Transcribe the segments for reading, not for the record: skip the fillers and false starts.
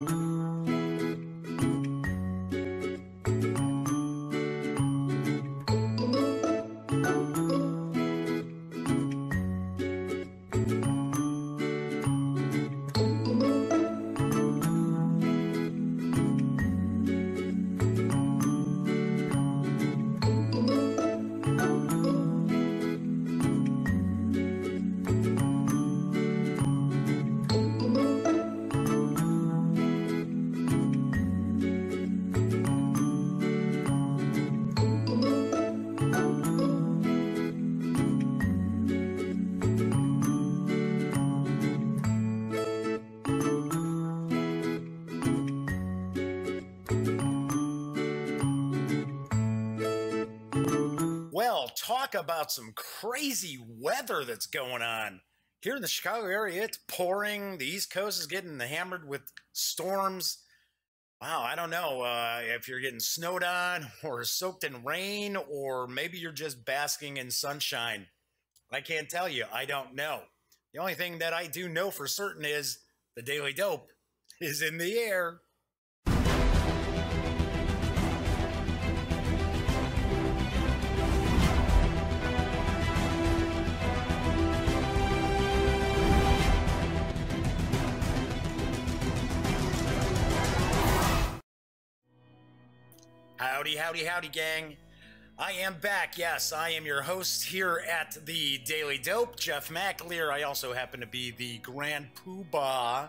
Well, talk about some crazy weather that's going on. Here in the Chicago area, it's pouring. The East Coast is getting hammered with storms. Wow, I don't know if you're getting snowed on or soaked in rain, or maybe you're just basking in sunshine. I can't tell you. I don't know. The only thing that I do know for certain is the Daily Dope is in the air. Howdy, howdy, howdy, gang. I am back. Yes, I am your host here at the Daily Dope, Jeff McAleer. I also happen to be the Grand Poobah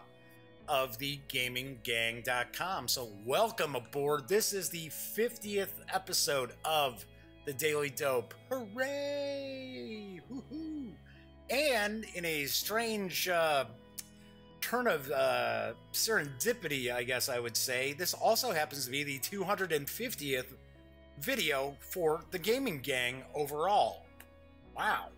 of the GamingGang.com. So welcome aboard. This is the 50th episode of the Daily Dope. Hooray! Woohoo! And in a strange turn of serendipity, I guess I would say, this also happens to be the 250th video for the Gaming Gang overall. Wow.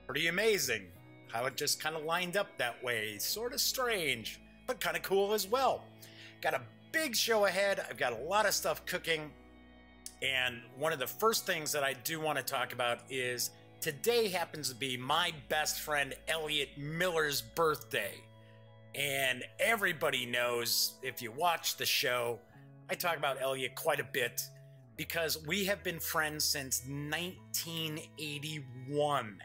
Pretty amazing how it just kind of lined up that way. Sort of strange, but kind of cool as well. Got a big show ahead. I've got a lot of stuff cooking. And one of the first things that I do want to talk about is today happens to be my best friend Elliott Miller's birthday. And everybody knows, if you watch the show, I talk about Elliott quite a bit because we have been friends since 1981.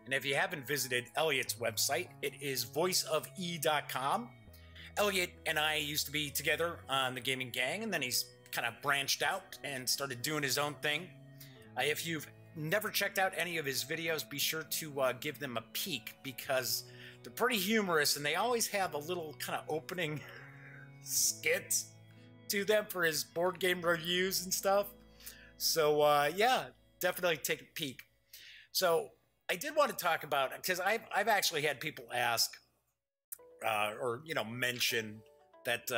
And if you haven't visited Elliott's website, it is voiceofe.com. Elliott and I used to be together on the Gaming Gang, and then he's kind of branched out and started doing his own thing. If you've never checked out any of his videos, be sure to give them a peek because they're pretty humorous, and they always have a little kind of opening skit to them for his board game reviews and stuff. So, yeah, definitely take a peek. So, I did want to talk about, because I've actually had people ask, or, you know, mention that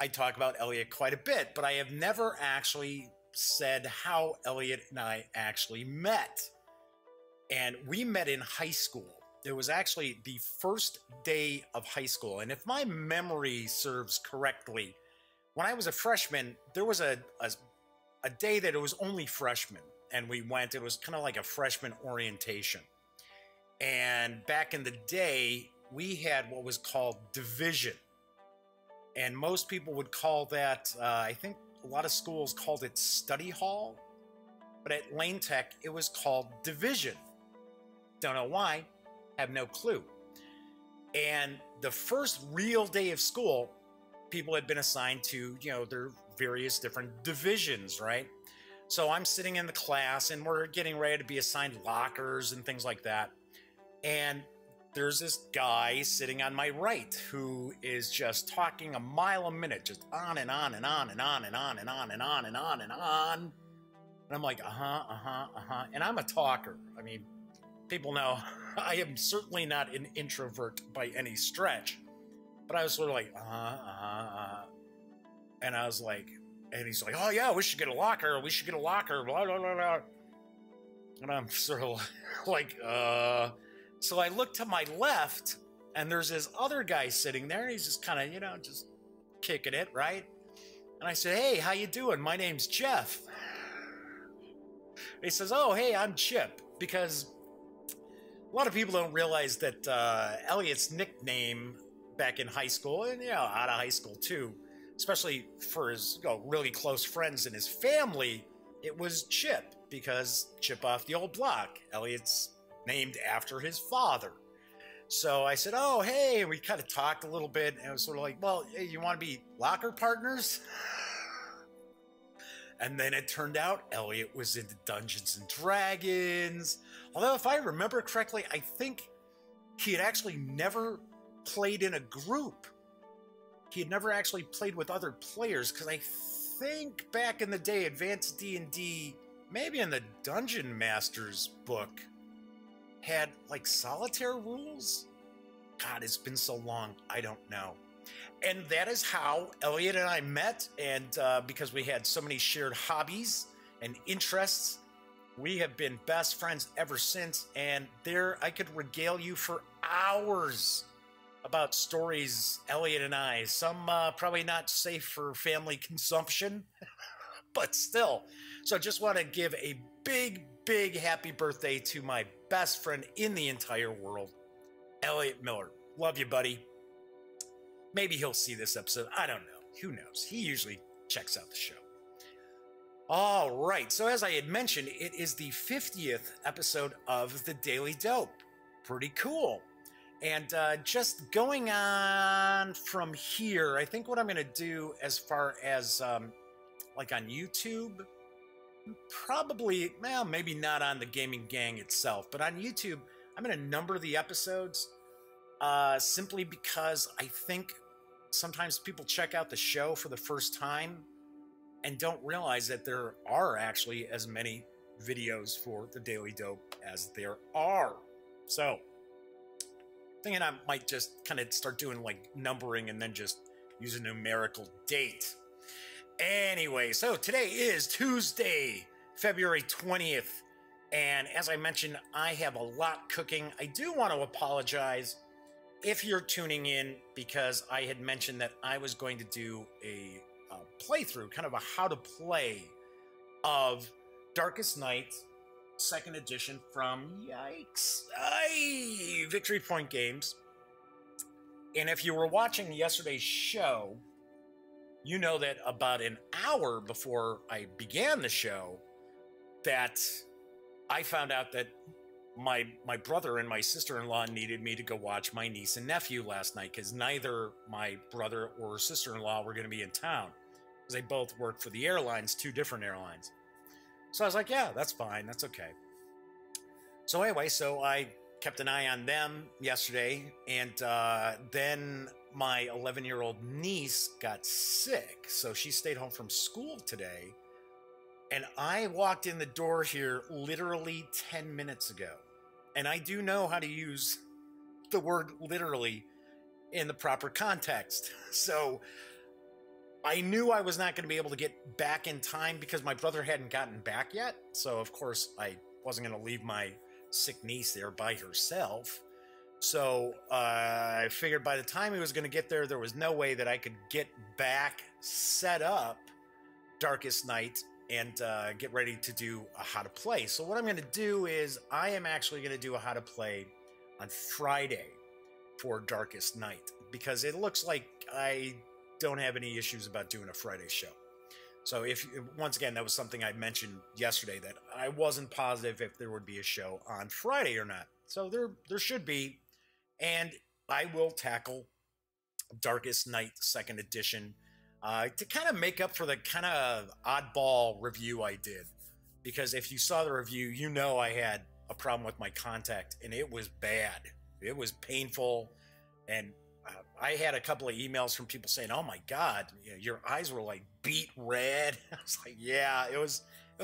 I talk about Elliott quite a bit, but I have never actually said how Elliott and I actually met. And we met in high school. It was actually the first day of high school. And if my memory serves correctly, when I was a freshman, there was a day that it was only freshmen. And we went, it was kind of like a freshman orientation. And back in the day, we had what was called division. And most people would call that, I think a lot of schools called it study hall. But at Lane Tech, it was called division. Don't know why. Have no clue. And the first real day of school, people had been assigned to, you know, their various different divisions, right? So I'm sitting in the class and we're getting ready to be assigned lockers and things like that. And there's this guy sitting on my right who is just talking a mile a minute, just on and on and on and on and on and on and on and on and on. And I'm like, And I'm a talker. I mean, people know I am certainly not an introvert by any stretch, but I was sort of like, and I was like, and he's like, oh yeah, we should get a locker, blah, blah, blah, blah. And I'm sort of like, So I look to my left, and there's this other guy sitting there, and he's just kind of, you know, just kicking it, right? And I said, hey, how you doing? My name's Jeff. He says, oh, hey, I'm Chip, because a lot of people don't realize that Elliott's nickname back in high school, and out of high school too, especially for his really close friends and his family. It was Chip, because Chip off the old block. Elliott's named after his father. So I said, oh, hey, and we kind of talked a little bit, and it was sort of like, well, hey, you want to be locker partners? And then it turned out Elliott was into Dungeons and Dragons. Although, if I remember correctly, I think he had actually never played in a group. He had never actually played with other players, because I think back in the day, Advanced D&D, maybe in the Dungeon Masters book, had like solitaire rules. God, it's been so long, I don't know. And that is how Elliott and I met, and because we had so many shared hobbies and interests, we have been best friends ever since. And there, I could regale you for hours about stories Elliott and I, some probably not safe for family consumption, but still. So just want to give a big happy birthday to my best friend in the entire world, Elliott Miller. Love you, buddy. Maybe he'll see this episode. I don't know. Who knows? He usually checks out the show. All right. So as I had mentioned, it is the 50th episode of the Daily Dope. Pretty cool. And just going on from here, I think what I'm going to do as far as like on YouTube, probably, well, maybe not on the Gaming Gang itself, but on YouTube, I'm going to number the episodes simply because I think sometimes people check out the show for the first time and don't realize that there are actually as many videos for the Daily Dope as there are. So, thinking I might just kind of start doing like numbering and then just use a numerical date. Anyway, so today is Tuesday, February 20th. And as I mentioned, I have a lot cooking. I do want to apologize if you're tuning in, because I had mentioned that I was going to do a playthrough, kind of a how to play of Darkest Night, 2nd edition from Victory Point Games. And if you were watching yesterday's show, you know that about an hour before I began the show, that I found out that my brother and my sister-in-law needed me to go watch my niece and nephew last night, because neither my brother or sister-in-law were going to be in town, because they both work for the airlines, 2 different airlines. So I was like, yeah, that's fine. That's okay. So anyway, so I kept an eye on them yesterday, and then my 11-year-old niece got sick, so she stayed home from school today. And I walked in the door here literally 10 minutes ago. And I do know how to use the word literally in the proper context. So I knew I was not going to be able to get back in time because my brother hadn't gotten back yet. So, of course, I wasn't going to leave my sick niece there by herself. So I figured by the time he was going to get there, there was no way that I could get back, set up Darkest Night, and get ready to do a how to play. So what I'm going to do is I am actually going to do a how to play on Friday for Darkest Night, because it looks like I don't have any issues about doing a Friday show. So if, once again, that was something I mentioned yesterday, that I wasn't positive if there would be a show on Friday or not. So there should be, and I will tackle Darkest Night 2nd edition to kind of make up for the kind of oddball review I did. Because if you saw the review, you know I had a problem with my contact, and it was bad. It was painful, and I had a couple of emails from people saying, "Oh my God, your eyes were like beet red." I was like, "Yeah, it was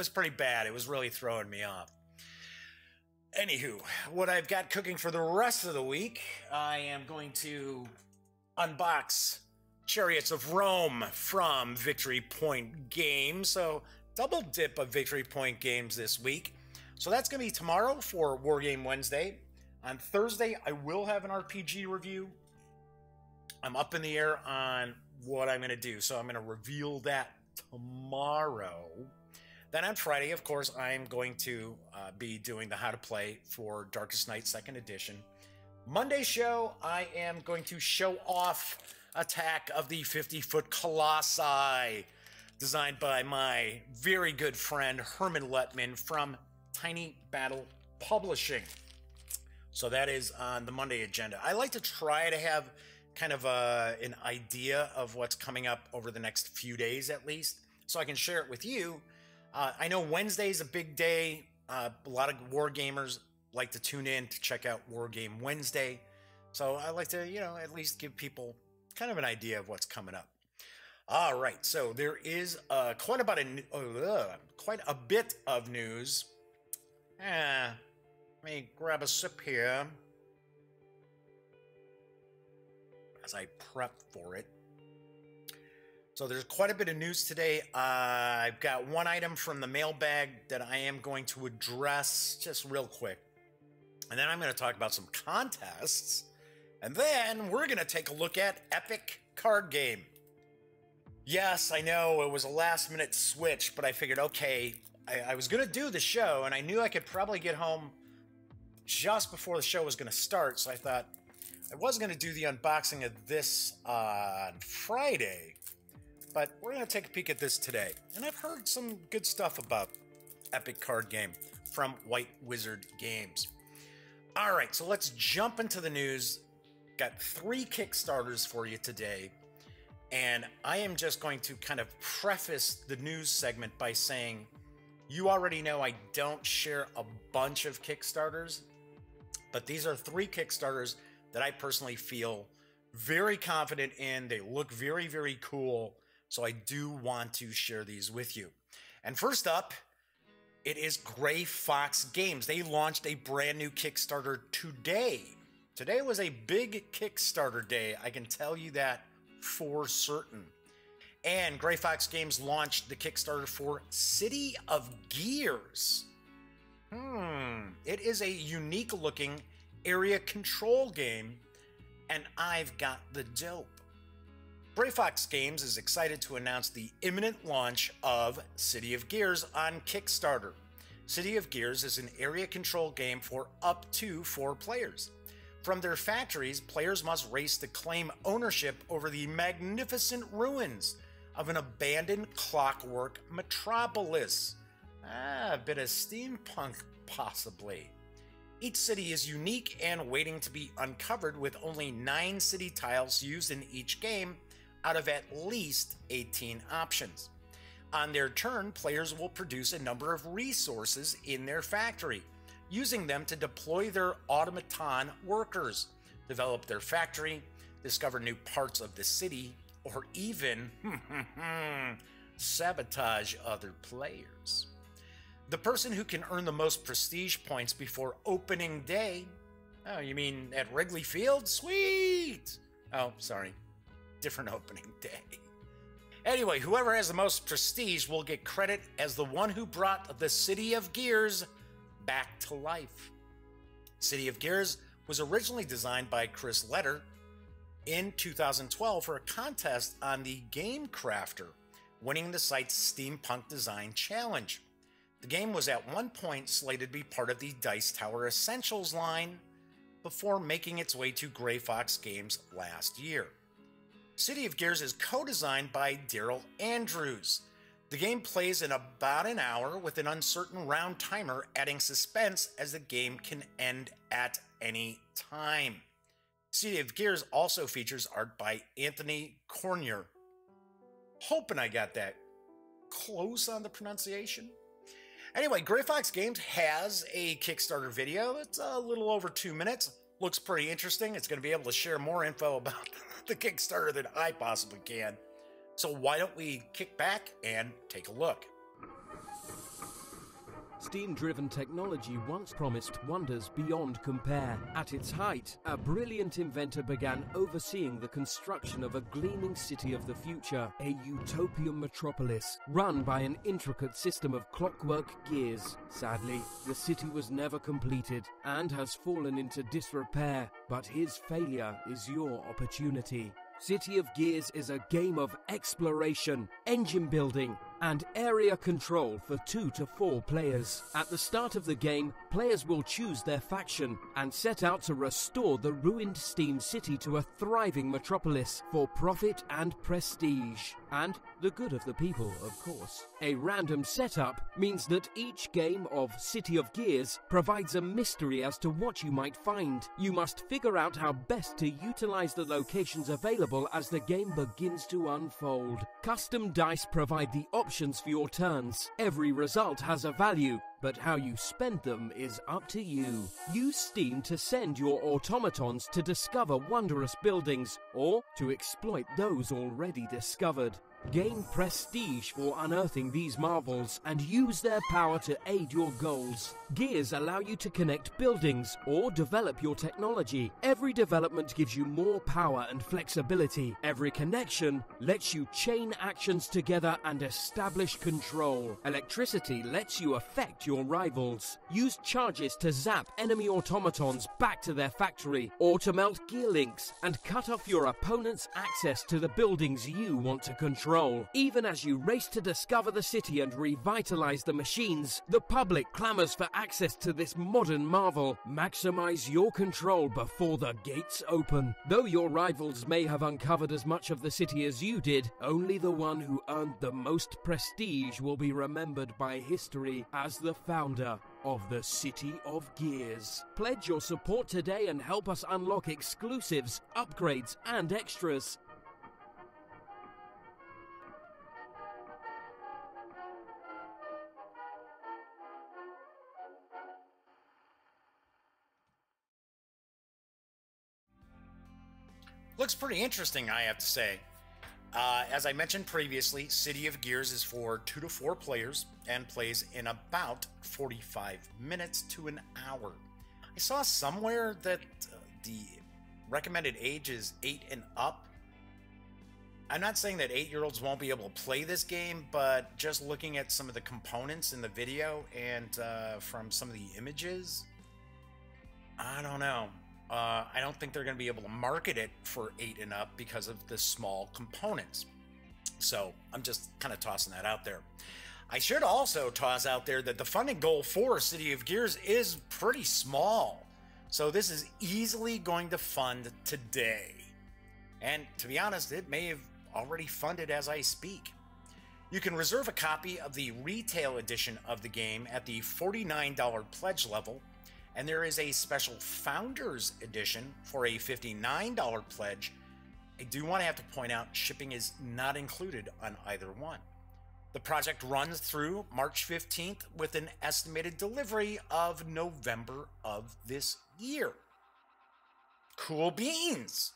pretty bad. It was really throwing me off." Anywho, what I've got cooking for the rest of the week, I am going to unbox Chariots of Rome from Victory Point Games. So double dip of Victory Point Games this week. So that's going to be tomorrow for Wargame Wednesday. On Thursday, I will have an RPG review. I'm up in the air on what I'm going to do, so I'm going to reveal that tomorrow. Then on Friday, of course, I'm going to be doing the how to play for Darkest Night 2nd edition. Monday show, I am going to show off Attack of the 50-Foot Colossi, designed by my very good friend Herman Lettman from Tiny Battle Publishing. So that is on the Monday agenda. I like to try to have kind of an idea of what's coming up over the next few days at least, so I can share it with you. I know Wednesday is a big day. A lot of war gamers like to tune in to check out War Game Wednesday. So I like to, at least give people kind of an idea of what's coming up. All right, so there is quite a bit of news. Let me grab a sip here as I prep for it. So there's quite a bit of news today. I've got one item from the mailbag that I am going to address just real quick. And then I'm going to talk about some contests. And then we're going to take a look at Epic Card Game. Yes, I know it was a last-minute switch, but I figured, okay, I was going to do the show, and I knew I could probably get home just before the show was going to start, so I thought I was going to do the unboxing of this on Friday, but we're going to take a peek at this today. And I've heard some good stuff about Epic Card Game from White Wizard Games. All right, so let's jump into the news. Got 3 Kickstarters for you today, and I am just going to kind of preface the news segment by saying, you already know I don't share a bunch of Kickstarters, but these are 3 Kickstarters that I personally feel very confident in. They look very, very cool, so I do want to share these with you. And first up, it is Gray Fox Games. They launched a brand new Kickstarter today. Today was a big Kickstarter day, I can tell you that for certain. And Gray Fox Games launched the Kickstarter for City of Gears. It is a unique looking area control game, and I've got the dope. Gray Fox Games is excited to announce the imminent launch of City of Gears on Kickstarter. City of Gears is an area control game for up to 4 players. From their factories, players must race to claim ownership over the magnificent ruins of an abandoned clockwork metropolis. A bit of steampunk, possibly. Each city is unique and waiting to be uncovered, with only 9 city tiles used in each game out of at least 18 options. On their turn, players will produce a number of resources in their factory, using them to deploy their automaton workers, develop their factory, discover new parts of the city, or even sabotage other players. The person who can earn the most prestige points before opening day. Oh, you mean at Wrigley Field? Sweet! Oh, sorry. Different opening day. Anyway, whoever has the most prestige will get credit as the one who brought the City of Gears back to life. City of Gears was originally designed by Chris Letter in 2012 for a contest on the Game Crafter, winning the site's Steampunk Design Challenge. The game was at one point slated to be part of the Dice Tower Essentials line before making its way to Gray Fox Games last year. City of Gears is co-designed by Daryl Andrews. The game plays in about an hour with an uncertain round timer, adding suspense as the game can end at any time. City of Gears also features art by Anthony Cornier. Hoping I got that close on the pronunciation. Anyway, Gray Fox Games has a Kickstarter video. It's a little over 2 minutes. Looks pretty interesting. It's going to be able to share more info about the Kickstarter than I possibly can. So why don't we kick back and take a look? Steam-driven technology once promised wonders beyond compare. At its height, a brilliant inventor began overseeing the construction of a gleaming city of the future, a utopian metropolis, run by an intricate system of clockwork gears. Sadly, the city was never completed and has fallen into disrepair, but his failure is your opportunity. City of Gears is a game of exploration, engine building, and area control for 2 to 4 players. At the start of the game, players will choose their faction and set out to restore the ruined Steam City to a thriving metropolis for profit and prestige. And the good of the people, of course. A random setup means that each game of City of Gears provides a mystery as to what you might find. You must figure out how best to utilize the locations available as the game begins to unfold. Custom dice provide the options for your turns. Every result has a value, but how you spend them is up to you. Use Steam to send your automatons to discover wondrous buildings or to exploit those already discovered. Gain prestige for unearthing these marvels and use their power to aid your goals. Gears allow you to connect buildings or develop your technology. Every development gives you more power and flexibility. Every connection lets you chain actions together and establish control. Electricity lets you affect your rivals. Use charges to zap enemy automatons back to their factory or to melt gear links and cut off your opponent's access to the buildings you want to control. Even as you race to discover the city and revitalize the machines, the public clamors for access to this modern marvel. Maximize your control before the gates open. Though your rivals may have uncovered as much of the city as you did, only the one who earned the most prestige will be remembered by history as the founder of the City of Gears. Pledge your support today and help us unlock exclusives, upgrades, and extras. Looks pretty interesting, I have to say. As I mentioned previously, City of Gears is for 2 to 4 players and plays in about 45 minutes to an hour. I saw somewhere that the recommended age is 8 and up. I'm not saying that 8-year-olds won't be able to play this game, but just looking at some of the components in the video and from some of the images, I don't know. I don't think they're going to be able to market it for 8 and up because of the small components. So I'm just kind of tossing that out there. I should also toss out there that the funding goal for City of Gears is pretty small. So this is easily going to fund today. And to be honest, it may have already funded as I speak. You can reserve a copy of the retail edition of the game at the $49 pledge level. And there is a special Founders Edition for a $59 pledge. I do want to have to point out shipping is not included on either one. The project runs through March 15th with an estimated delivery of November of this year. Cool beans!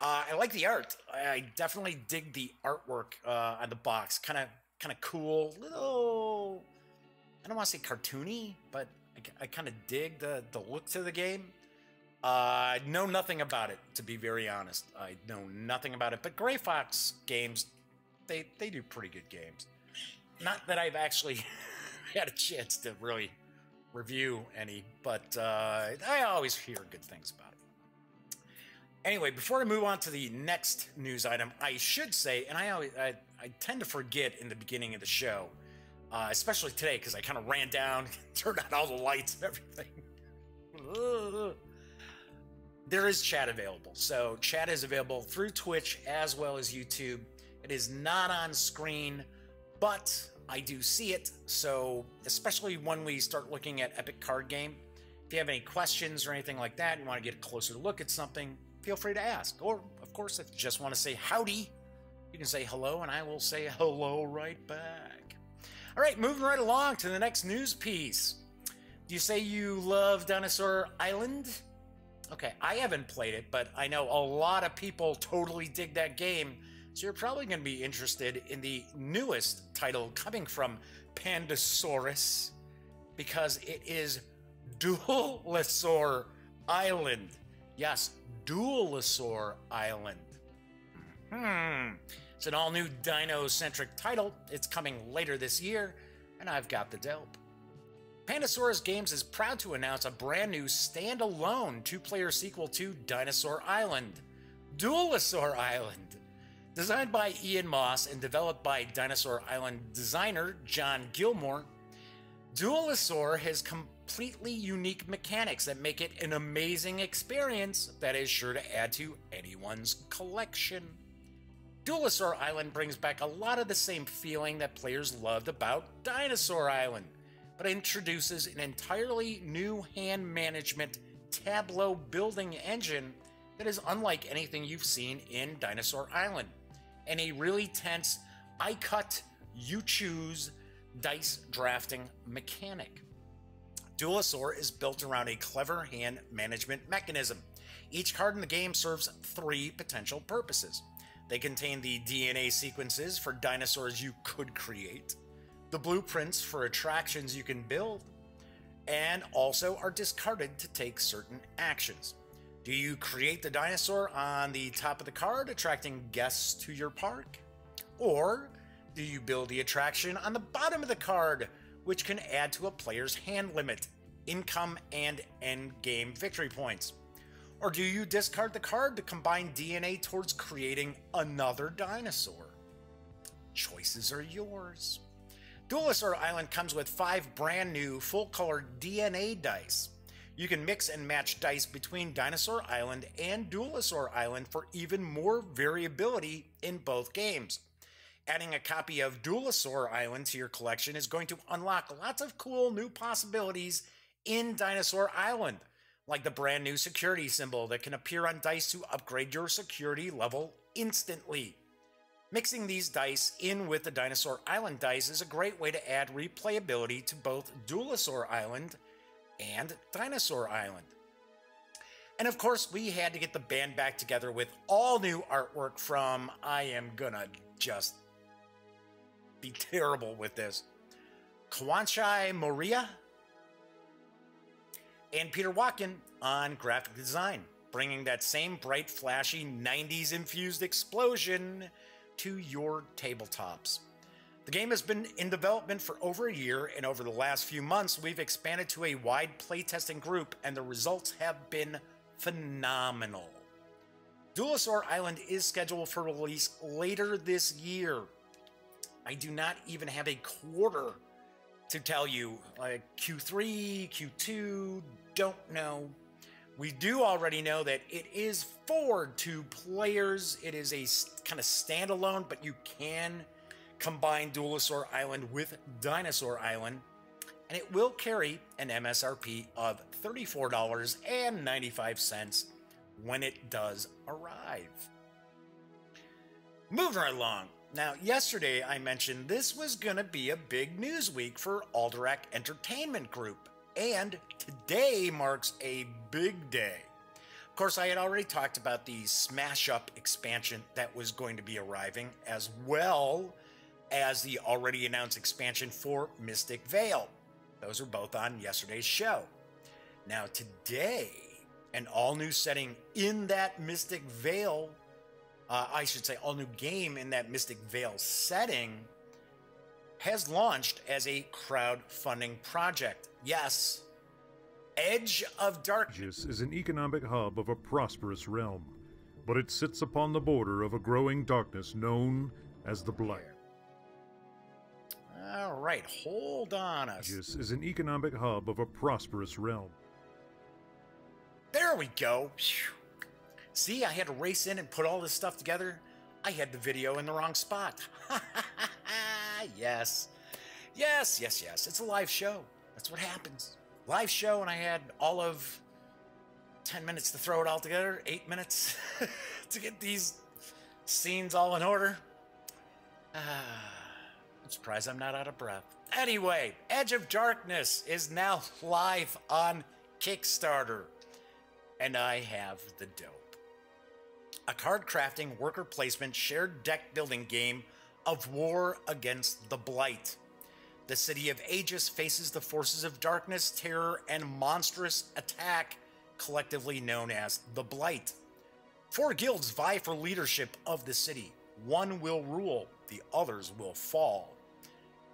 I like the art. I definitely dig the artwork on the box. Kind of cool, little, I don't want to say cartoony, but I kind of dig the look to the game. I know nothing about it, to be very honest. I know nothing about it. But Gray Fox Games, they do pretty good games. Not that I've actually had a chance to really review any, but I always hear good things about it. Anyway, before I move on to the next news item, I should say, and I tend to forget in the beginning of the show, especially today, because I kind of ran down, turned on all the lights and everything. There is chat available. So chat is available through Twitch as well as YouTube. It is not on screen, but I do see it. So especially when we start looking at Epic Card Game, if you have any questions or anything like that, you want to get a closer look at something, feel free to ask. Or, of course, if you just want to say howdy, you can say hello, and I will say hello right back. All right, moving right along to the next news piece. Do you say you love Dinosaur Island? Okay, I haven't played it, but I know a lot of people totally dig that game, so you're probably going to be interested in the newest title coming from Pandasaurus, because it is Dualasaur Island. Yes, Dualasaur Island. It's an all-new dino-centric title. It's coming later this year, and I've got the dope. Pandasaurus Games is proud to announce a brand new standalone 2-player sequel to Dinosaur Island, Dualasaur Island. Designed by Ian Moss and developed by Dinosaur Island designer John Gilmore, Duelosaur has completely unique mechanics that make it an amazing experience that is sure to add to anyone's collection. Duelosaur Island brings back a lot of the same feeling that players loved about Dinosaur Island, but introduces an entirely new hand management tableau building engine that is unlike anything you've seen in Dinosaur Island, and a really tense I cut, you choose dice drafting mechanic. Duelosaur is built around a clever hand management mechanism. Each card in the game serves 3 potential purposes. They contain the DNA sequences for dinosaurs you could create, the blueprints for attractions you can build, and also are discarded to take certain actions. Do you create the dinosaur on the top of the card, attracting guests to your park? Or do you build the attraction on the bottom of the card, which can add to a player's hand limit, income, and end game victory points? Or do you discard the card to combine DNA towards creating another dinosaur? Choices are yours. Duelosaur Island comes with 5 brand new full-color DNA dice. You can mix and match dice between Dinosaur Island and Duelosaur Island for even more variability in both games. Adding a copy of Duelosaur Island to your collection is going to unlock lots of cool new possibilities in Dinosaur Island, like the brand new security symbol that can appear on dice to upgrade your security level instantly. Mixing these dice in with the Dinosaur Island dice is a great way to add replayability to both Duelosaur Island and Dinosaur Island. And of course, we had to get the band back together with all new artwork from, I am gonna just be terrible with this, Kawanchai Moria and Peter Watkin on graphic design, bringing that same bright, flashy, 90s infused explosion to your tabletops. The game has been in development for over a year, and over the last few months, we've expanded to a wide playtesting group, and the results have been phenomenal. Duelosaur Island is scheduled for release later this year. I do not even have a quarter to tell you, like Q3, Q2, don't know. We do already know that it is for 2 players. It is a kind of standalone, but you can combine Duelosaur Island with Dinosaur Island, and it will carry an MSRP of $34.95 when it does arrive. Moving right along. Now, yesterday I mentioned this was going to be a big news week for Alderac Entertainment Group, and today marks a big day. Of course, I had already talked about the Smash Up expansion that was going to be arriving, as well as the already announced expansion for Mystic Vale. Those were both on yesterday's show. Now today, an all-new setting in that Mystic Vale, I should say all-new game in that Mystic Vale setting, has launched as a crowdfunding project. Yes, Edge of Darkness is an economic hub of a prosperous realm, but it sits upon the border of a growing darkness known as the Blight. All right, hold on us. This is an economic hub of a prosperous realm. There we go. Phew. See, I had to race in and put all this stuff together. I had the video in the wrong spot. Yes. Yes. It's a live show. That's what happens. Live show, and I had all of 10 minutes to throw it all together, 8 minutes to get these scenes all in order. I'm surprised I'm not out of breath. Anyway, Edge of Darkness is now live on Kickstarter, and I have the dope. A card crafting, worker placement, shared deck building game of war against the Blight. The city of Aegis faces the forces of darkness, terror, and monstrous attack, collectively known as the Blight. 4 guilds vie for leadership of the city. One will rule, the others will fall,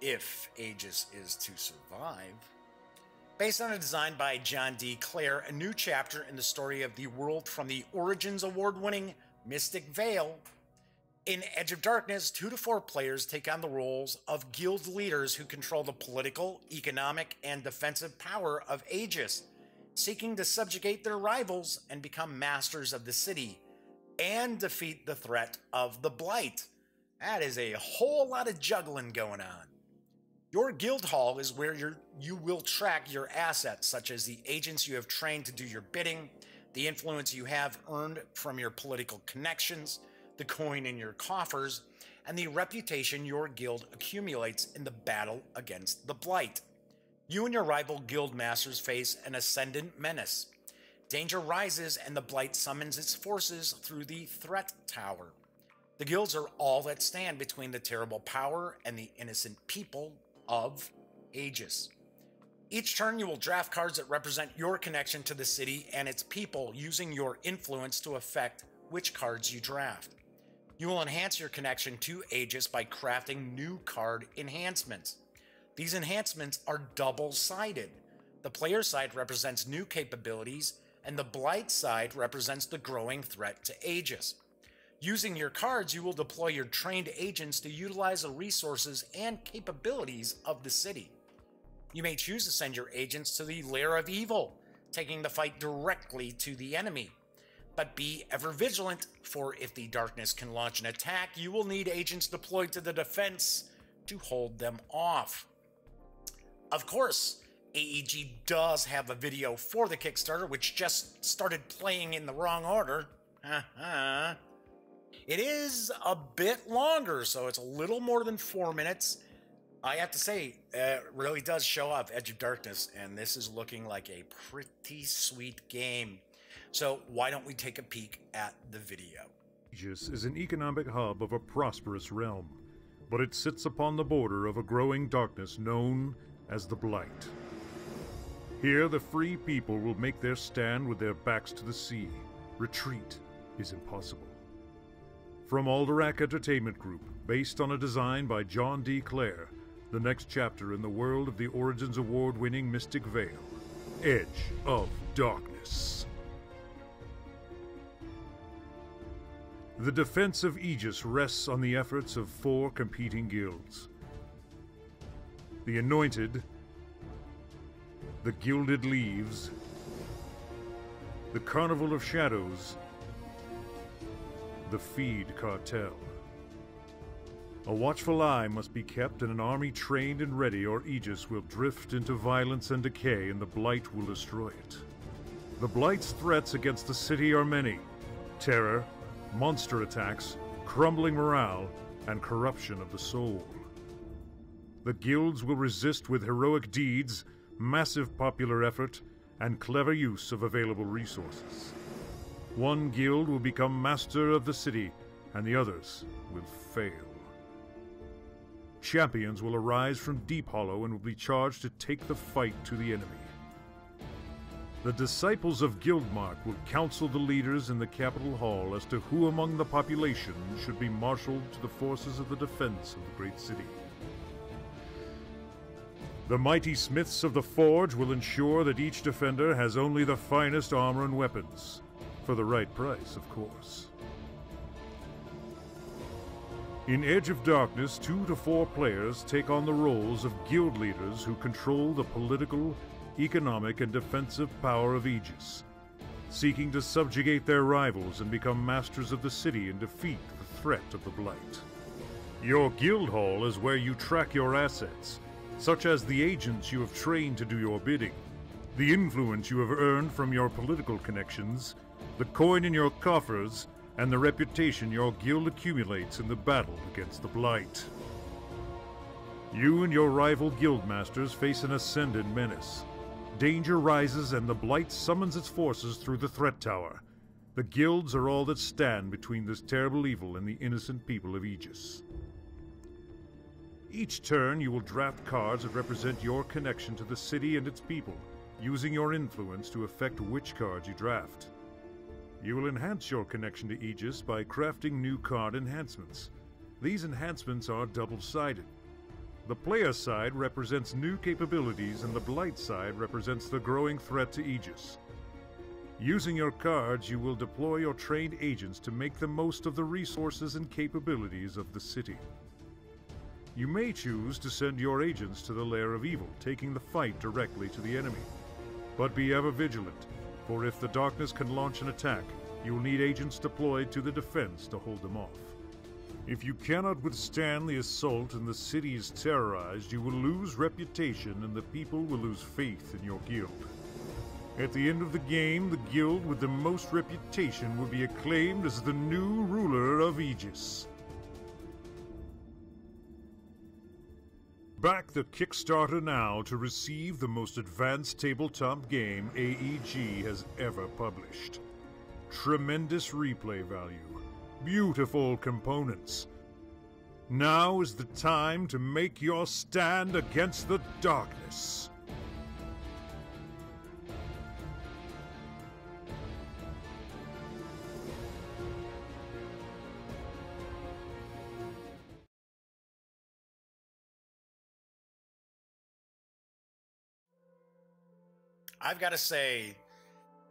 if Aegis is to survive. Based on a design by John D. Clare, a new chapter in the story of the world from the Origins award-winning Mystic Vale, In Edge of Darkness, 2 to 4 players take on the roles of guild leaders who control the political, economic, and defensive power of Aegis, seeking to subjugate their rivals and become masters of the city, and defeat the threat of the Blight. That is a whole lot of juggling going on. Your guild hall is where you will track your assets, such as the agents you have trained to do your bidding, the influence you have earned from your political connections, the coin in your coffers, and the reputation your guild accumulates in the battle against the Blight. You and your rival guild masters face an ascendant menace. Danger rises and the Blight summons its forces through the threat tower. The guilds are all that stand between the terrible power and the innocent people of Aegis. Each turn you will draft cards that represent your connection to the city and its people, using your influence to affect which cards you draft. You will enhance your connection to Aegis by crafting new card enhancements. These enhancements are double-sided. The player side represents new capabilities, and the Blight side represents the growing threat to Aegis. Using your cards, you will deploy your trained agents to utilize the resources and capabilities of the city. You may choose to send your agents to the Lair of Evil, taking the fight directly to the enemy. But be ever vigilant, for if the darkness can launch an attack, you will need agents deployed to the defense to hold them off. Of course, AEG does have a video for the Kickstarter, which just started playing in the wrong order. It is a bit longer, so it's a little more than 4 minutes. I have to say, it really does show off Edge of Darkness, and this is looking like a pretty sweet game. So why don't we take a peek at the video? Aegis is an economic hub of a prosperous realm, but it sits upon the border of a growing darkness known as the Blight. Here, the free people will make their stand with their backs to the sea. Retreat is impossible. From Alderac Entertainment Group, based on a design by John D. Clare, the next chapter in the world of the Origins Award-winning Mystic Vale, Edge of Darkness. The defense of Aegis rests on the efforts of 4 competing guilds. The Anointed, the Gilded Leaves, the Carnival of Shadows, the Feed Cartel. A watchful eye must be kept and an army trained and ready, or Aegis will drift into violence and decay and the Blight will destroy it. The Blight's threats against the city are many: terror, monster attacks, crumbling morale, and corruption of the soul. The guilds will resist with heroic deeds, massive popular effort, and clever use of available resources. One guild will become master of the city, and the others will fail. Champions will arise from Deep Hollow and will be charged to take the fight to the enemy. The disciples of Guildmark will counsel the leaders in the Capitol Hall as to who among the population should be marshaled to the forces of the defense of the great city. The mighty smiths of the Forge will ensure that each defender has only the finest armor and weapons, for the right price, of course. In Edge of Darkness, 2 to 4 players take on the roles of guild leaders who control the political, economic, and defensive power of Aegis, seeking to subjugate their rivals and become masters of the city and defeat the threat of the Blight. Your guild hall is where you track your assets, such as the agents you have trained to do your bidding, the influence you have earned from your political connections, the coin in your coffers, and the reputation your guild accumulates in the battle against the Blight. You and your rival guildmasters face an ascendant menace. Danger rises and the Blight summons its forces through the threat tower. The guilds are all that stand between this terrible evil and the innocent people of Aegis. Each turn you will draft cards that represent your connection to the city and its people, using your influence to affect which cards you draft. You will enhance your connection to Aegis by crafting new card enhancements. These enhancements are double-sided. The player side represents new capabilities and the Blight side represents the growing threat to Aegis. Using your cards, you will deploy your trained agents to make the most of the resources and capabilities of the city. You may choose to send your agents to the lair of evil, taking the fight directly to the enemy. But be ever vigilant, for if the darkness can launch an attack, you will need agents deployed to the defense to hold them off. If you cannot withstand the assault and the city is terrorized, you will lose reputation and the people will lose faith in your guild. At the end of the game, the guild with the most reputation will be acclaimed as the new ruler of Aegis. Back the Kickstarter now to receive the most advanced tabletop game AEG has ever published. Tremendous replay value, beautiful components. Now is the time to make your stand against the darkness. I've got to say,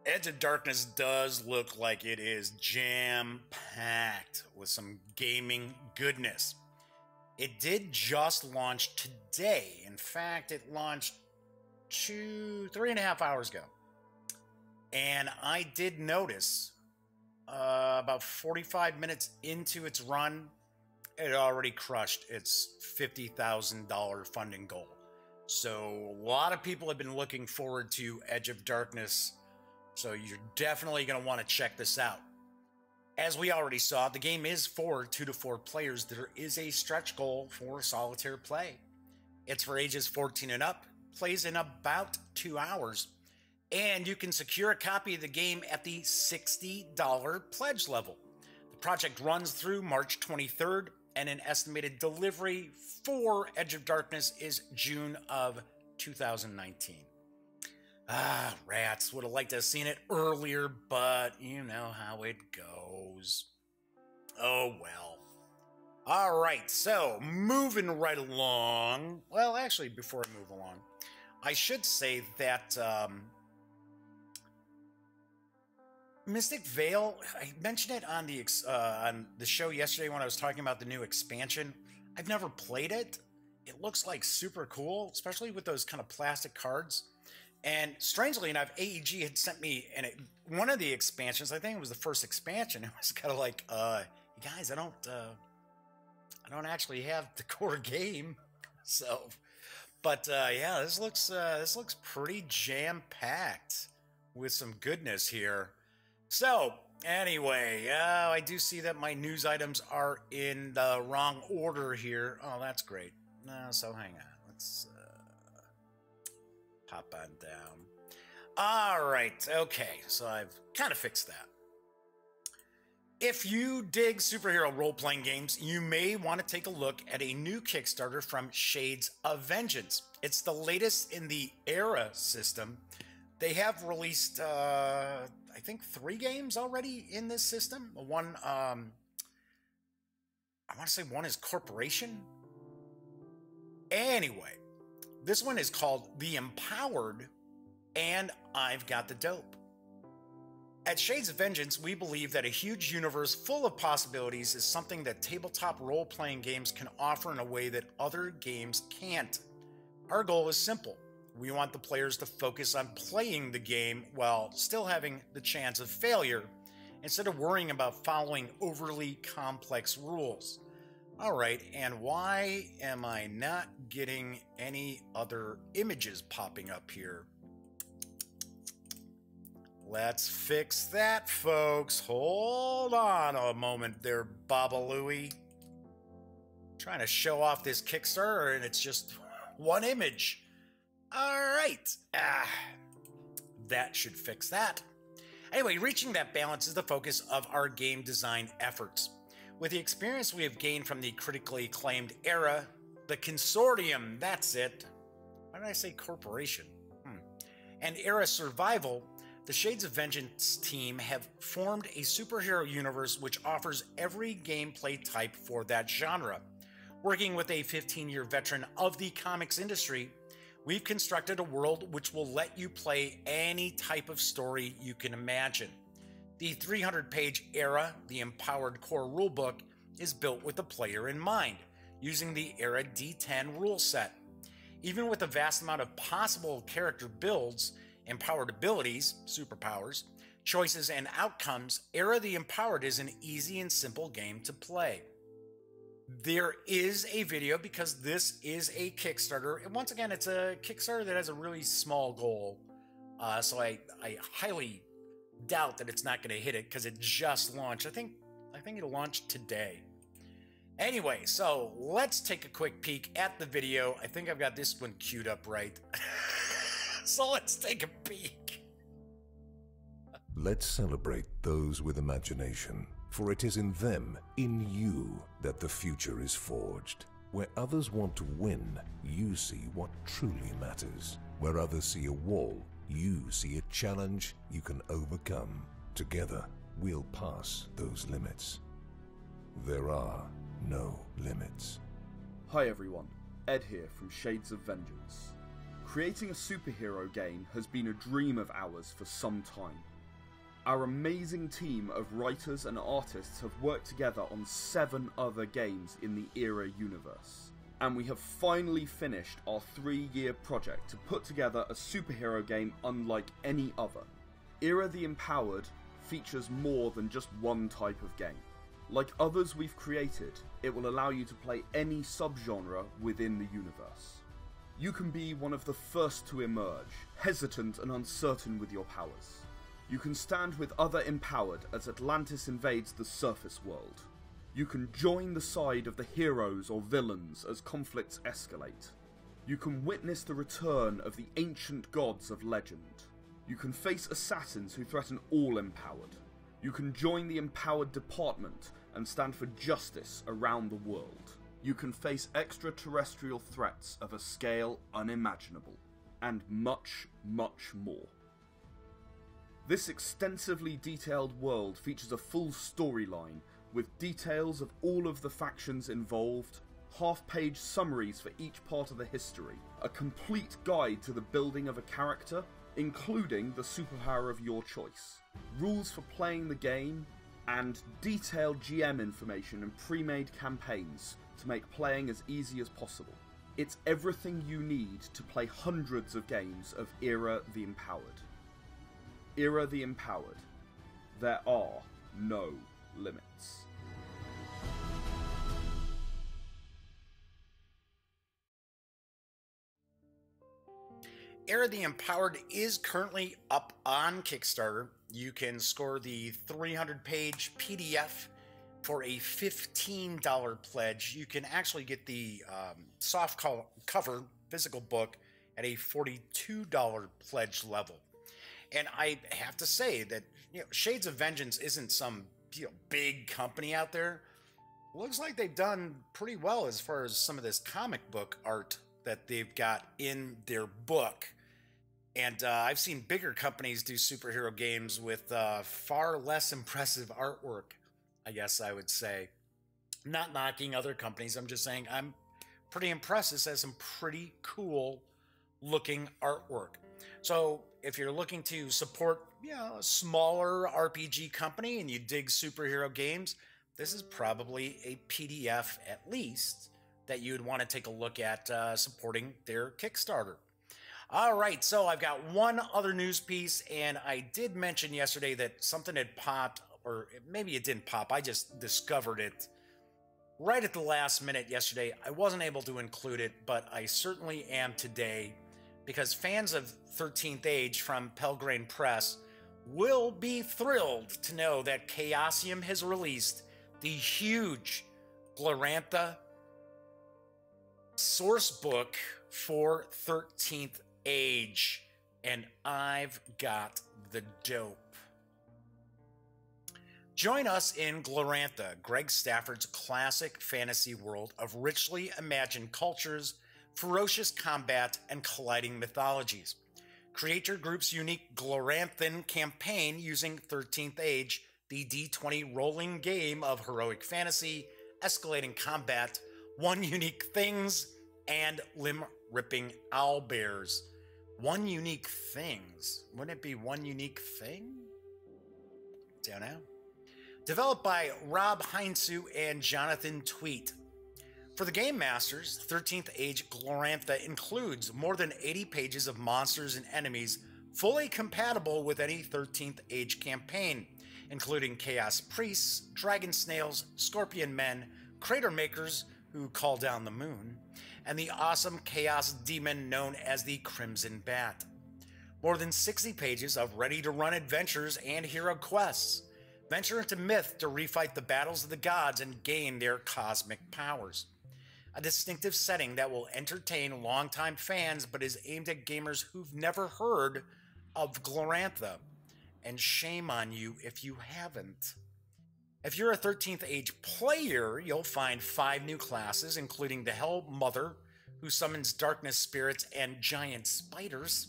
Edge of Darkness does look like it is jam-packed with some gaming goodness. It did just launch today. In fact, it launched 3.5 hours ago. And I did notice about 45 minutes into its run, it already crushed its $50,000 funding goal. So a lot of people have been looking forward to Edge of Darkness, so you're definitely going to want to check this out. As we already saw, the game is for 2 to 4 players. There is a stretch goal for solitaire play. It's for ages 14 and up, plays in about 2 hours, and you can secure a copy of the game at the $60 pledge level. The project runs through March 23rd, and an estimated delivery for Edge of Darkness is June of 2019. Ah, rats. Would have liked to have seen it earlier, but you know how it goes. Oh, well. All right, so moving right along. Well, actually, before I move along, I should say that Mystic Vale, I mentioned it on the show yesterday when I was talking about the new expansion. I've never played it. It looks like super cool, especially with those kind of plastic cards. And strangely enough, AEG had sent me one of the expansions. I think it was the first expansion. It was kind of like, guys, I don't actually have the core game. So, but yeah, this looks pretty jam-packed with some goodness here. So, anyway, I do see that my news items are in the wrong order here. Oh, that's great. So hang on. Let's pop on down. All right. Okay. So I've kind of fixed that. If you dig superhero role-playing games, you may want to take a look at a new Kickstarter from Shades of Vengeance. It's the latest in the Era system. They have released, I think, 3 games already in this system. One, I want to say one is Corporation. Anyway, this one is called The Empowered, and I've Got the Dope. At Shades of Vengeance, we believe that a huge universe full of possibilities is something that tabletop role-playing games can offer in a way that other games can't. Our goal is simple. We want the players to focus on playing the game while still having the chance of failure, instead of worrying about following overly complex rules. Alright, and why am I not getting any other images popping up here? Let's fix that, folks. Hold on a moment there, Babalooey. Trying to show off this Kickstarter, and it's just one image. All right. That should fix that. Anyway, reaching that balance is the focus of our game design efforts. With the experience we have gained from the critically acclaimed Era, the Consortium, that's it. Why did I say Corporation? And Era Survival, the Shades of Vengeance team have formed a superhero universe which offers every gameplay type for that genre. Working with a 15-year veteran of the comics industry, we've constructed a world which will let you play any type of story you can imagine. The 300-page Era, the Empowered Core rulebook, is built with the player in mind, using the Era D10 rule set. Even with a vast amount of possible character builds, empowered abilities, superpowers, choices, and outcomes, Era the Empowered is an easy and simple game to play. There is a video because this is a Kickstarter, and once again, it's a Kickstarter that has a really small goal, so I highly doubt that it's not going to hit it because it just launched. I think it'll launch today. Anyway, so let's take a quick peek at the video. I think I've got this one queued up right. So let's take a peek. Let's celebrate those with imagination, for it is in them, in you, that the future is forged. Where others want to win, you see what truly matters. Where others see a wall, you see a challenge you can overcome. Together, we'll pass those limits. There are no limits. Hi everyone, Ed here from Shades of Vengeance. Creating a superhero game has been a dream of ours for some time. Our amazing team of writers and artists have worked together on 7 other games in the Era universe. And we have finally finished our 3-year project to put together a superhero game unlike any other. Era the Empowered features more than just one type of game. Like others we've created, it will allow you to play any subgenre within the universe. You can be one of the first to emerge, hesitant and uncertain with your powers. You can stand with other Empowered as Atlantis invades the surface world. You can join the side of the heroes or villains as conflicts escalate. You can witness the return of the ancient gods of legend. You can face assassins who threaten all Empowered. You can join the Empowered Department and stand for justice around the world. You can face extraterrestrial threats of a scale unimaginable, and much, much more. This extensively detailed world features a full storyline with details of all of the factions involved, half-page summaries for each part of the history, a complete guide to the building of a character, including the superpower of your choice, rules for playing the game, and detailed GM information and pre-made campaigns to make playing as easy as possible. It's everything you need to play hundreds of games of Era the Empowered. Era the Empowered. There are no limits. Era the Empowered is currently up on Kickstarter. You can score the 300-page PDF for a $15 pledge. You can actually get the soft cover physical book at a $42 pledge level. And I have to say that Shades of Vengeance isn't some big company out there. Looks like they've done pretty well as far as some of this comic book art that they've got in their book. And I've seen bigger companies do superhero games with far less impressive artwork, I guess I would say. Not knocking other companies, I'm just saying I'm pretty impressed. This has some pretty cool looking artwork. So if you're looking to support a smaller RPG company and you dig superhero games, this is probably a PDF at least that you would want to take a look at supporting their Kickstarter. All right, so I've got one other news piece, and I did mention yesterday that something had popped, or maybe it didn't pop. I just discovered it right at the last minute yesterday. I wasn't able to include it, but I certainly am today, because fans of 13th Age from Pelgrane Press will be thrilled to know that Chaosium has released the huge Glorantha source book for 13th Age, and I've got the dope. Join us in Glorantha, Greg Stafford's classic fantasy world of richly imagined cultures, ferocious combat, and colliding mythologies. Create your group's unique Gloranthan campaign using 13th Age, the D20 rolling game of heroic fantasy, escalating combat, one unique things, and limb-ripping owlbears. One unique things. Wouldn't it be one unique thing? Don't know. Developed by Rob Heinzu and Jonathan Tweet. For the Game Masters, 13th Age Glorantha includes more than 80 pages of monsters and enemies fully compatible with any 13th Age campaign, including Chaos Priests, Dragon Snails, Scorpion Men, Crater Makers, who call down the moon, and the awesome Chaos Demon known as the Crimson Bat. More than 60 pages of ready-to-run adventures and hero quests. Venture into myth to refight the battles of the gods and gain their cosmic powers. A distinctive setting that will entertain longtime fans but is aimed at gamers who've never heard of Glorantha. And shame on you if you haven't. If you're a 13th Age player, you'll find 5 new classes, including the Hell Mother, who summons darkness spirits and giant spiders,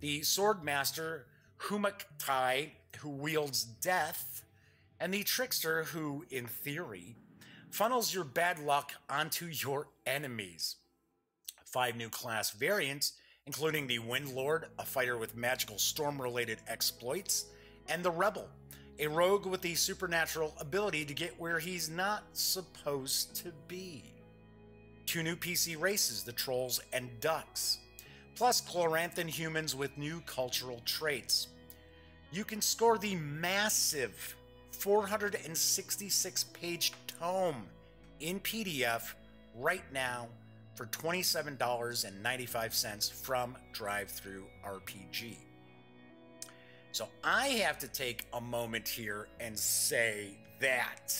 the Sword Master Humaktai, who wields death, and the Trickster, who, in theory, funnels your bad luck onto your enemies. 5 new class variants, including the Windlord, a fighter with magical storm-related exploits, and the Rebel, a rogue with the supernatural ability to get where he's not supposed to be. 2 new PC races, the Trolls and Ducks, plus Gloranthan humans with new cultural traits. You can score the massive 466-page tome in PDF right now for $27.95 from DriveThruRPG. So I have to take a moment here and say that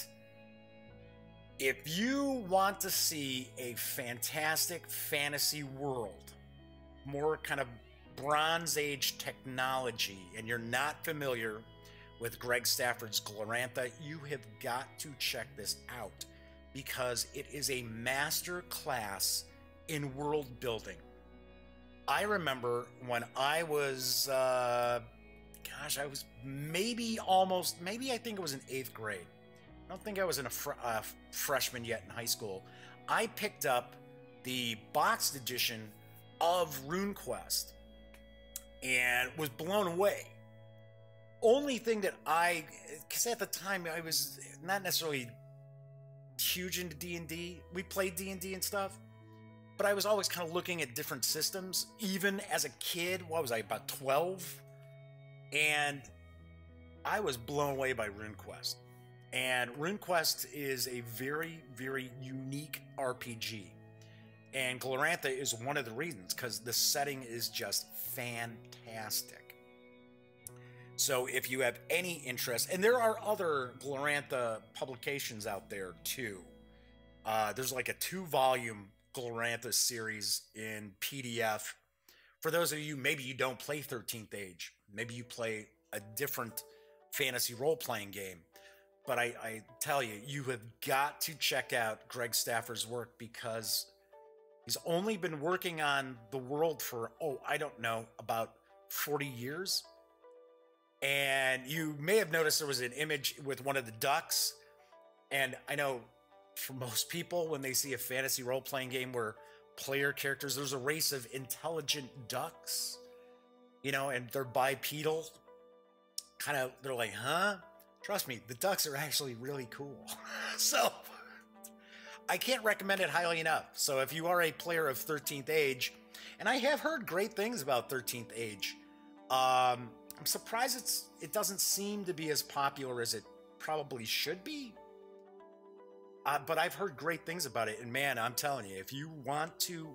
if you want to see a fantastic fantasy world, more kind of Bronze Age technology, and you're not familiar with Greg Stafford's Glorantha, you have got to check this out because it is a master class in world building. I remember when I was, I was maybe I think it was in 8th grade. I don't think I was a freshman yet in high school. I picked up the boxed edition of RuneQuest and was blown away. Only thing that because at the time I was not necessarily huge into D&D. We played D&D and stuff, but I was always kind of looking at different systems. Even as a kid, what was I, about 12? And I was blown away by RuneQuest. And RuneQuest is a very, very unique RPG. And Glorantha is one of the reasons, because the setting is just fantastic. So if you have any interest, and there are other Glorantha publications out there too. There's like a 2-volume Glorantha series in PDF. For those of you, maybe you don't play 13th Age. Maybe you play a different fantasy role-playing game. But I tell you, you have got to check out Greg Stafford's work because he's only been working on the world for, I don't know, about 40 years. And you may have noticed there was an image with one of the ducks. And I know for most people, when they see a fantasy role-playing game where player characters, there's a race of intelligent ducks, and they're bipedal. They're like, huh? Trust me, the ducks are actually really cool. So I can't recommend it highly enough. So if you are a player of 13th Age, and I have heard great things about 13th Age, I'm surprised it doesn't seem to be as popular as it probably should be. But I've heard great things about it. And man, I'm telling you, if you want to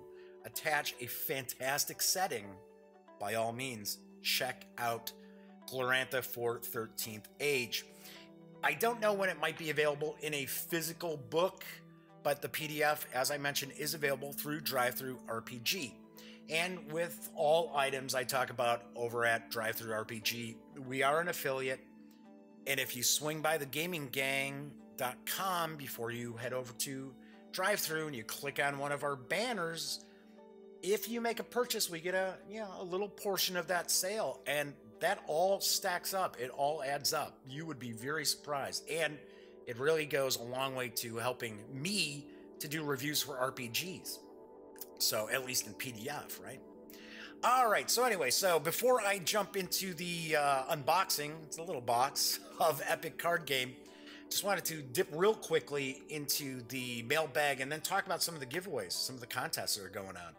attach a fantastic setting, by all means, check out Glorantha for 13th Age. I don't know when it might be available in a physical book, but the PDF, as I mentioned, is available through DriveThruRPG. And with all items I talk about over at DriveThruRPG, we are an affiliate. And if you swing by thegaminggang.com before you head over to DriveThru and you click on one of our banners, if you make a purchase, we get a little portion of that sale. And that all stacks up. It all adds up. You would be very surprised. And it really goes a long way to helping me to do reviews for RPGs. So at least in PDF, right? All right, so anyway, so before I jump into the unboxing, it's a little box of Epic Card Game, just wanted to dip real quickly into the mailbag and then talk about some of the giveaways, some of the contests that are going on.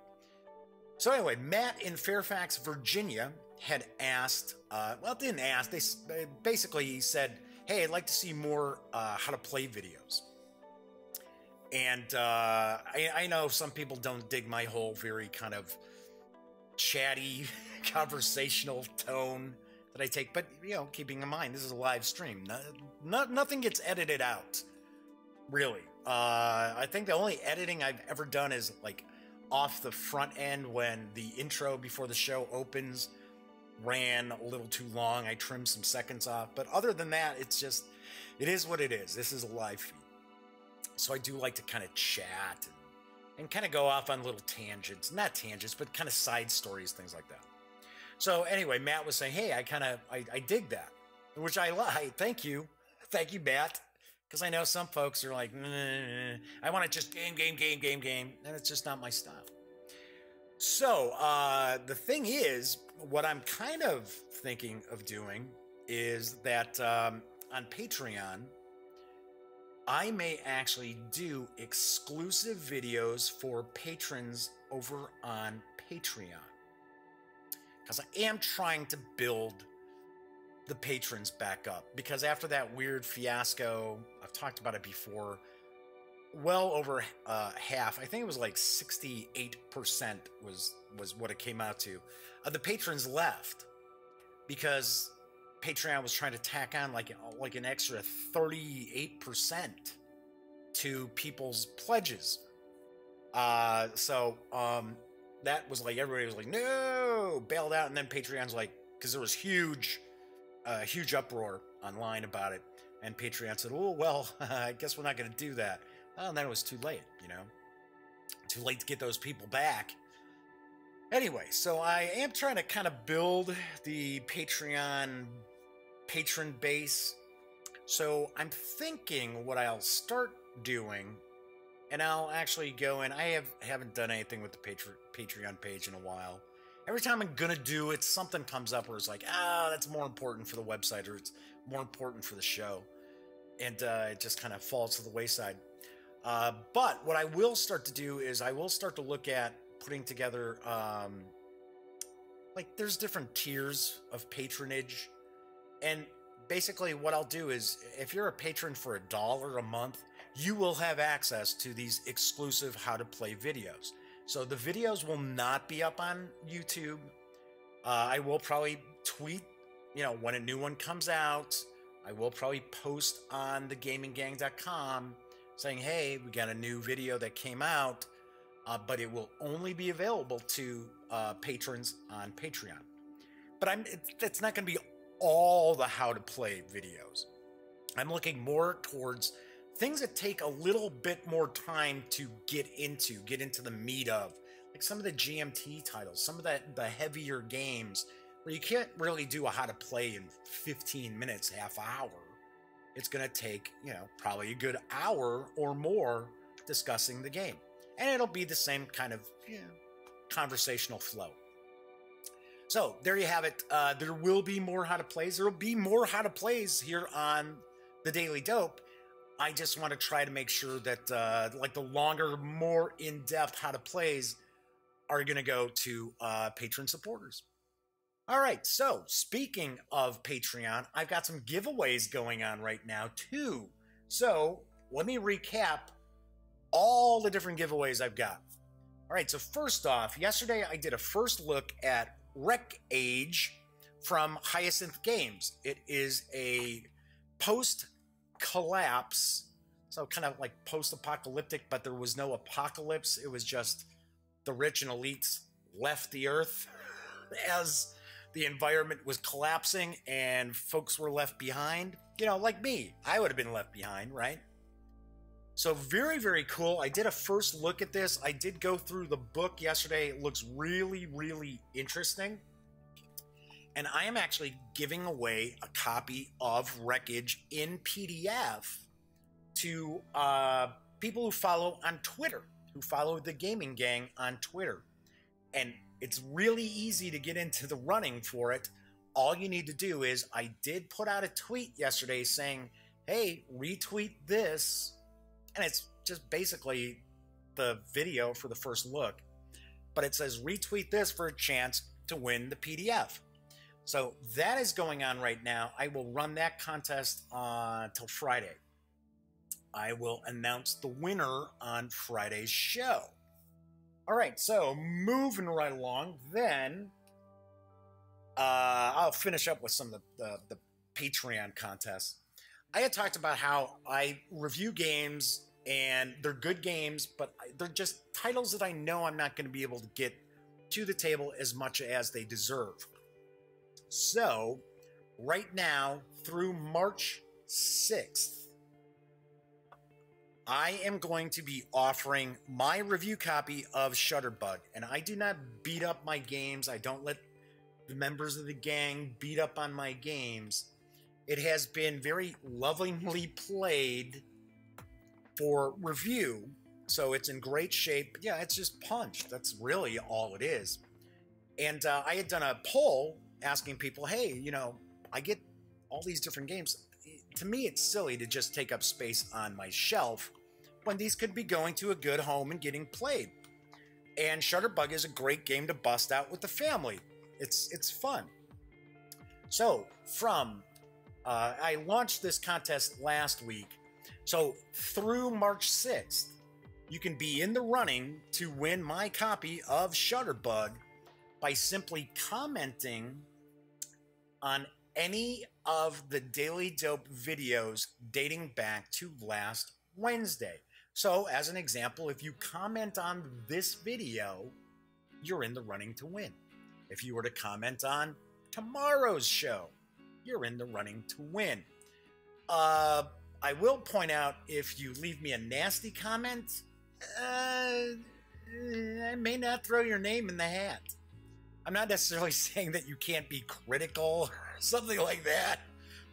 So anyway, Matt in Fairfax, Virginia had asked, well, didn't ask, they basically he said, hey, I'd like to see more how to play videos. And I know some people don't dig my whole very kind of chatty, conversational tone that I take, but you know, keeping in mind this is a live stream, nothing gets edited out, really. I think the only editing I've ever done is like off the front end when the intro before the show opens ran a little too long. I trimmed some seconds off, but other than that, it's just, it is what it is. This is a live feed, so I do like to kind of chat and kind of go off on little tangents, not tangents, but kind of side stories, things like that. So anyway, Matt was saying, hey, I dig that, which I like. Thank you, Matt, because I know some folks are like, I want to just game, and it's just not my style. So the thing is, what I'm kind of thinking of doing is that on Patreon, I may actually do exclusive videos for patrons over on Patreon, because I am trying to build the patrons back up, because after that weird fiasco, I've talked about it before, well over half, I think it was like 68% was what it came out to, the patrons left because Patreon was trying to tack on like an extra 38% to people's pledges. So that was like, everybody was like, no, bailed out. And then Patreon's like, because there was huge uproar online about it. And Patreon said, oh, well, I guess we're not going to do that. Well, and then it was too late, you know, too late to get those people back. Anyway, so I am trying to kind of build the Patreon patron base. So I'm thinking what I'll start doing, and I'll actually go in. I haven't done anything with the Patreon page in a while. Every time I'm gonna do it, something comes up where it's like, that's more important for the website, or it's more important for the show, and it just kind of falls to the wayside. But what I will start to do is I will start to look at putting together, like there's different tiers of patronage. And basically what I'll do is, if you're a patron for $1 a month, you will have access to these exclusive how to play videos. So the videos will not be up on YouTube. I will probably tweet, you know, when a new one comes out. I will probably post on thegaminggang.com saying, hey, we got a new video that came out, but it will only be available to patrons on Patreon. But it's not going to be all the how to play videos. I'm looking more towards things that take a little bit more time to get into the meat of, like some of the GMT titles, some of the heavier games where you can't really do a how to play in 15 minutes, half hour. It's going to take, you know, probably a good hour or more discussing the game. And it'll be the same kind of, you know, conversational flow. So there you have it. There will be more how to plays. There will be more how to plays here on the Daily Dope. I just want to try to make sure that like the longer, more in-depth how to plays are going to go to patron supporters. All right. So speaking of Patreon, I've got some giveaways going on right now too. So let me recap all the different giveaways I've got. All right. So first off, yesterday I did a first look at Wreck Age from Hyacinth Games. It is a post-collapse, so kind of like post-apocalyptic, but there was no apocalypse. It was just the rich and elites left the earth as the environment was collapsing and folks were left behind. You know, like me, I would have been left behind, right? So very, very cool. I did a first look at this. I did go through the book yesterday. It looks really, really interesting. And I am actually giving away a copy of Wreckage in PDF to people who follow on Twitter. who follow the Gaming Gang on Twitter. And it's really easy to get into the running for it. All you need to do is, I did put out a tweet yesterday saying, hey, retweet this. And it's just basically the video for the first look. But it says retweet this for a chance to win the PDF. So that is going on right now. I will run that contest till Friday. I will announce the winner on Friday's show. All right, so moving right along, then I'll finish up with some of the Patreon contests. I had talked about how I review games, and they're good games, but they're just titles that I know I'm not going to be able to get to the table as much as they deserve. So, right now, through March 6th, I am going to be offering my review copy of ShutterBug. And I do not beat up my games. I don't let the members of the gang beat up on my games. It has been very lovingly played for review. So it's in great shape. Yeah, it's just punched. That's really all it is. And I had done a poll asking people, hey, you know, I get all these different games. To me, it's silly to just take up space on my shelf when these could be going to a good home and getting played. And ShutterBug is a great game to bust out with the family. It's fun. So I launched this contest last week. So through March 6th, you can be in the running to win my copy of ShutterBug by simply commenting on any of the Daily Dope videos dating back to last Wednesday. So, as an example, if you comment on this video, you're in the running to win. If you were to comment on tomorrow's show, you're in the running to win. I will point out, if you leave me a nasty comment, I may not throw your name in the hat. I'm not necessarily saying that you can't be critical or something like that,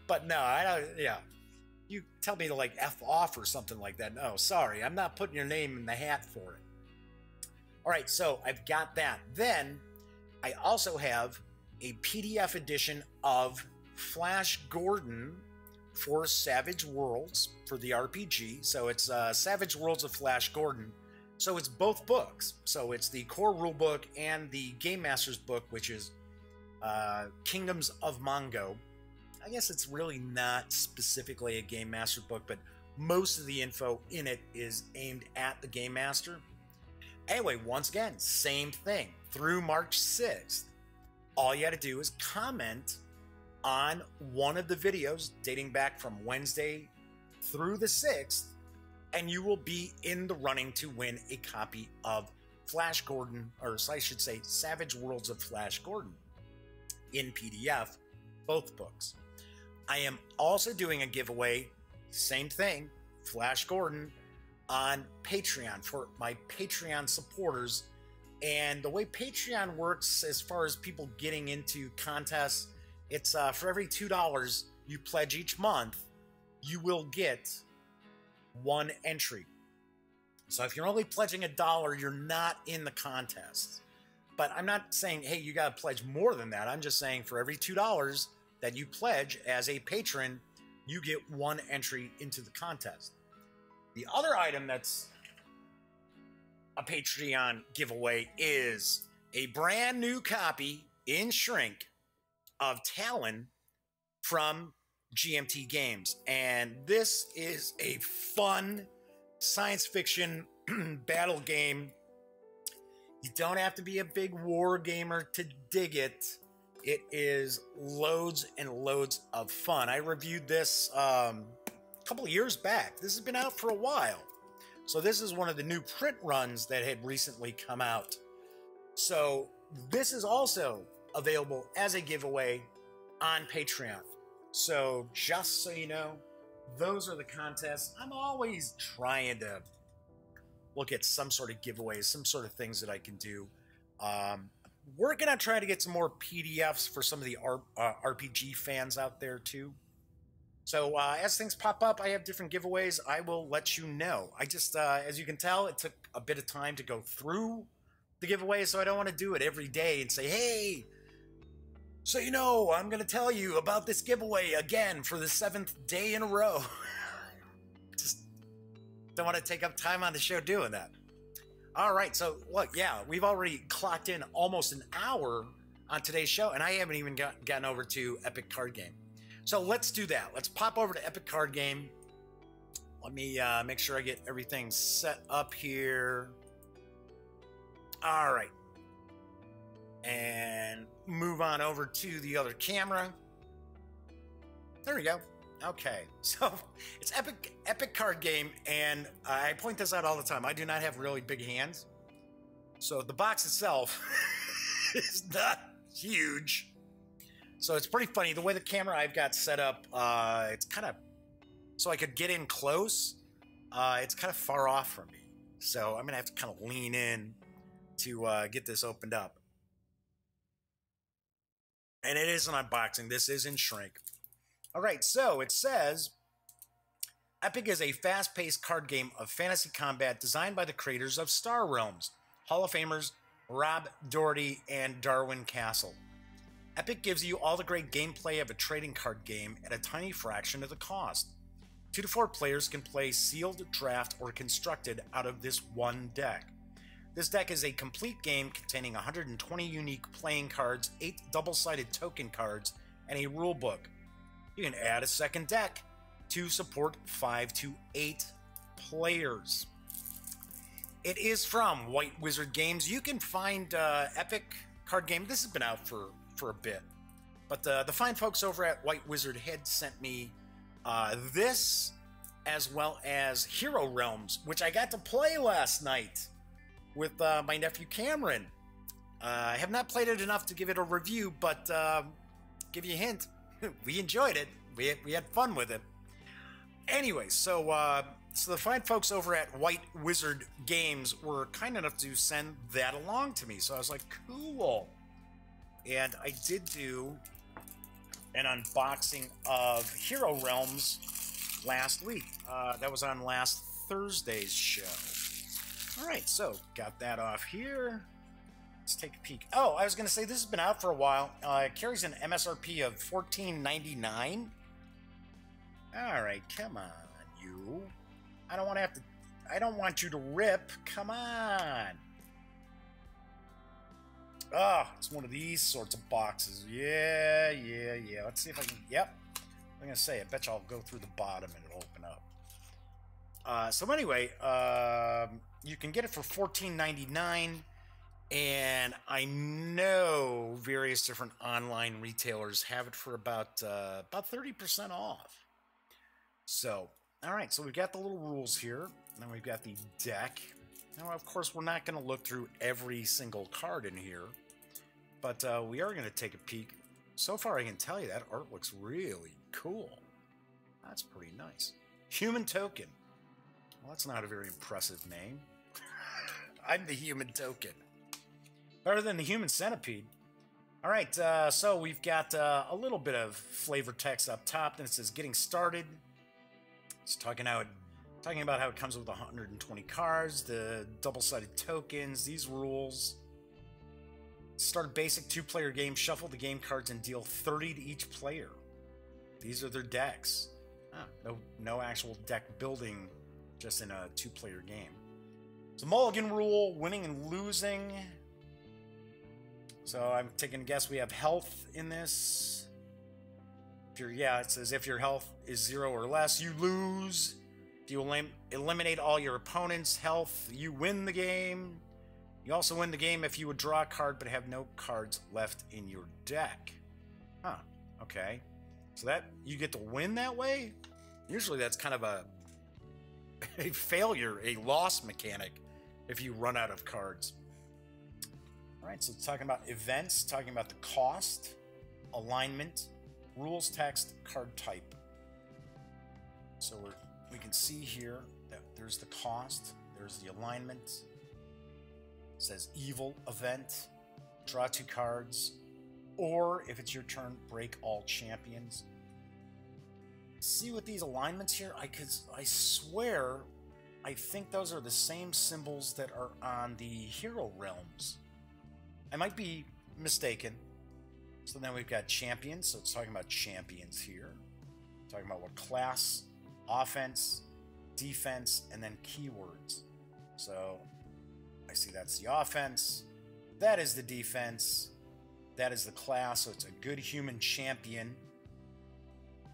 but no, I don't, yeah. You tell me to like F off or something like that. No, sorry, I'm not putting your name in the hat for it. All right, so I've got that. Then I also have a PDF edition of Flash Gordon for Savage Worlds for the RPG. So it's Savage Worlds of Flash Gordon. So it's both books. So it's the core rulebook and the Game Master's book, which is Kingdoms of Mongo. I guess it's really not specifically a Game Master book, but most of the info in it is aimed at the Game Master. Anyway, once again, same thing. Through March 6th, all you got to do is comment on one of the videos dating back from Wednesday through the 6th, and you will be in the running to win a copy of Flash Gordon, or I should say Savage Worlds of Flash Gordon in PDF, both books. I am also doing a giveaway, same thing, Flash Gordon, on Patreon for my Patreon supporters. And the way Patreon works as far as people getting into contests, it's for every $2 you pledge each month, you will get one entry. So if you're only pledging $1, you're not in the contest. But I'm not saying, hey, you got to pledge more than that. I'm just saying for every $2 that you pledge as a patron, you get one entry into the contest. The other item that's a Patreon giveaway is a brand new copy in shrink of Talon from GMT Games. And this is a fun science fiction battle game. You don't have to be a big war gamer to dig it. It is loads and loads of fun. I reviewed this a couple of years back. This has been out for a while. So this is one of the new print runs that had recently come out. So this is also available as a giveaway on Patreon. So just so you know, those are the contests. I'm always trying to look at some sort of giveaways, some sort of things that I can do. We're going to try to get some more PDFs for some of the RPG fans out there too. So as things pop up, I have different giveaways. I will let you know. I just, as you can tell, it took a bit of time to go through the giveaway, so I don't want to do it every day and say, hey, so you know, I'm going to tell you about this giveaway again for the 7th day in a row. Just don't want to take up time on the show doing that. All right, so look, yeah, we've already clocked in almost an hour on today's show, and I haven't even gotten over to Epic Card Game. So let's do that. Let's pop over to Epic Card Game. Let me make sure I get everything set up here. All right. And move on over to the other camera. There we go. Okay. So it's Epic Card Game, and I point this out all the time. I do not have really big hands. So the box itself is not huge. So it's pretty funny. The way the camera I've got set up, it's kind of, so I could get in close, it's kind of far off from me. So I'm going to have to kind of lean in to get this opened up. And it is an unboxing. This is in shrink. All right, so it says, Epic is a fast-paced card game of fantasy combat designed by the creators of Star Realms, Hall of Famers Rob Doherty and Darwin Castle. Epic gives you all the great gameplay of a trading card game at a tiny fraction of the cost. 2 to 4 players can play sealed, draft, or constructed out of this one deck. This deck is a complete game containing 120 unique playing cards, 8 double-sided token cards, and a rulebook. You can add a second deck to support 5 to 8 players. It is from White Wizard Games. You can find Epic Card Game. This has been out for a bit, but the fine folks over at White Wizard had sent me this, as well as Hero Realms, which I got to play last night with my nephew Cameron. I have not played it enough to give it a review, but give you a hint, we enjoyed it. We had fun with it. Anyway, so the fine folks over at White Wizard Games were kind enough to send that along to me, so I was like, cool. And I did do an unboxing of Hero Realms last week. That was on last Thursday's show. All right, so got that off here. Let's take a peek. Oh, I was going to say, this has been out for a while. It carries an MSRP of $14.99. All right, come on, you. I don't want you to rip. Come on. Oh, it's one of these sorts of boxes. Yeah. Let's see if I can... Yep. I'm going to say, I bet you I'll go through the bottom and it'll open up. So anyway, you can get it for $14.99. And I know various different online retailers have it for about 30% off. So, all right. So we've got the little rules here. And then we've got the deck. Now, of course, we're not going to look through every single card in here, but we are going to take a peek. So far, I can tell you that art looks really cool. That's pretty nice. Human Token. Well, that's not a very impressive name. I'm the Human Token. Better than the Human Centipede. All right, so we've got a little bit of flavor text up top. Then it says, getting started. It's talking about how it comes with 120 cards, the double-sided tokens, these rules. Start a basic 2-player game, shuffle the game cards, and deal 30 to each player. These are their decks. No actual deck building, just in a 2-player game. It's a mulligan rule, winning and losing. So I'm taking a guess we have health in this. It says if your health is 0 or less, you lose. If you eliminate all your opponent's health, you win the game. You also win the game if you would draw a card but have no cards left in your deck. Huh, okay. So that you get to win that way? Usually that's kind of a failure, a loss mechanic if you run out of cards. All right, so it's talking about events, talking about the cost, alignment, rules text, card type. So we can see here that there's the cost, there's the alignment. It says evil event, draw 2 cards, or if it's your turn, break all champions. see with these alignments here, I swear, I think those are the same symbols that are on the hero realms. I might be mistaken. So then we've got champions, so it's talking about champions here. Talking about what class, offense, defense, and then keywords. So I see that's the offense, that is the defense, that is the class, so it's a good human champion.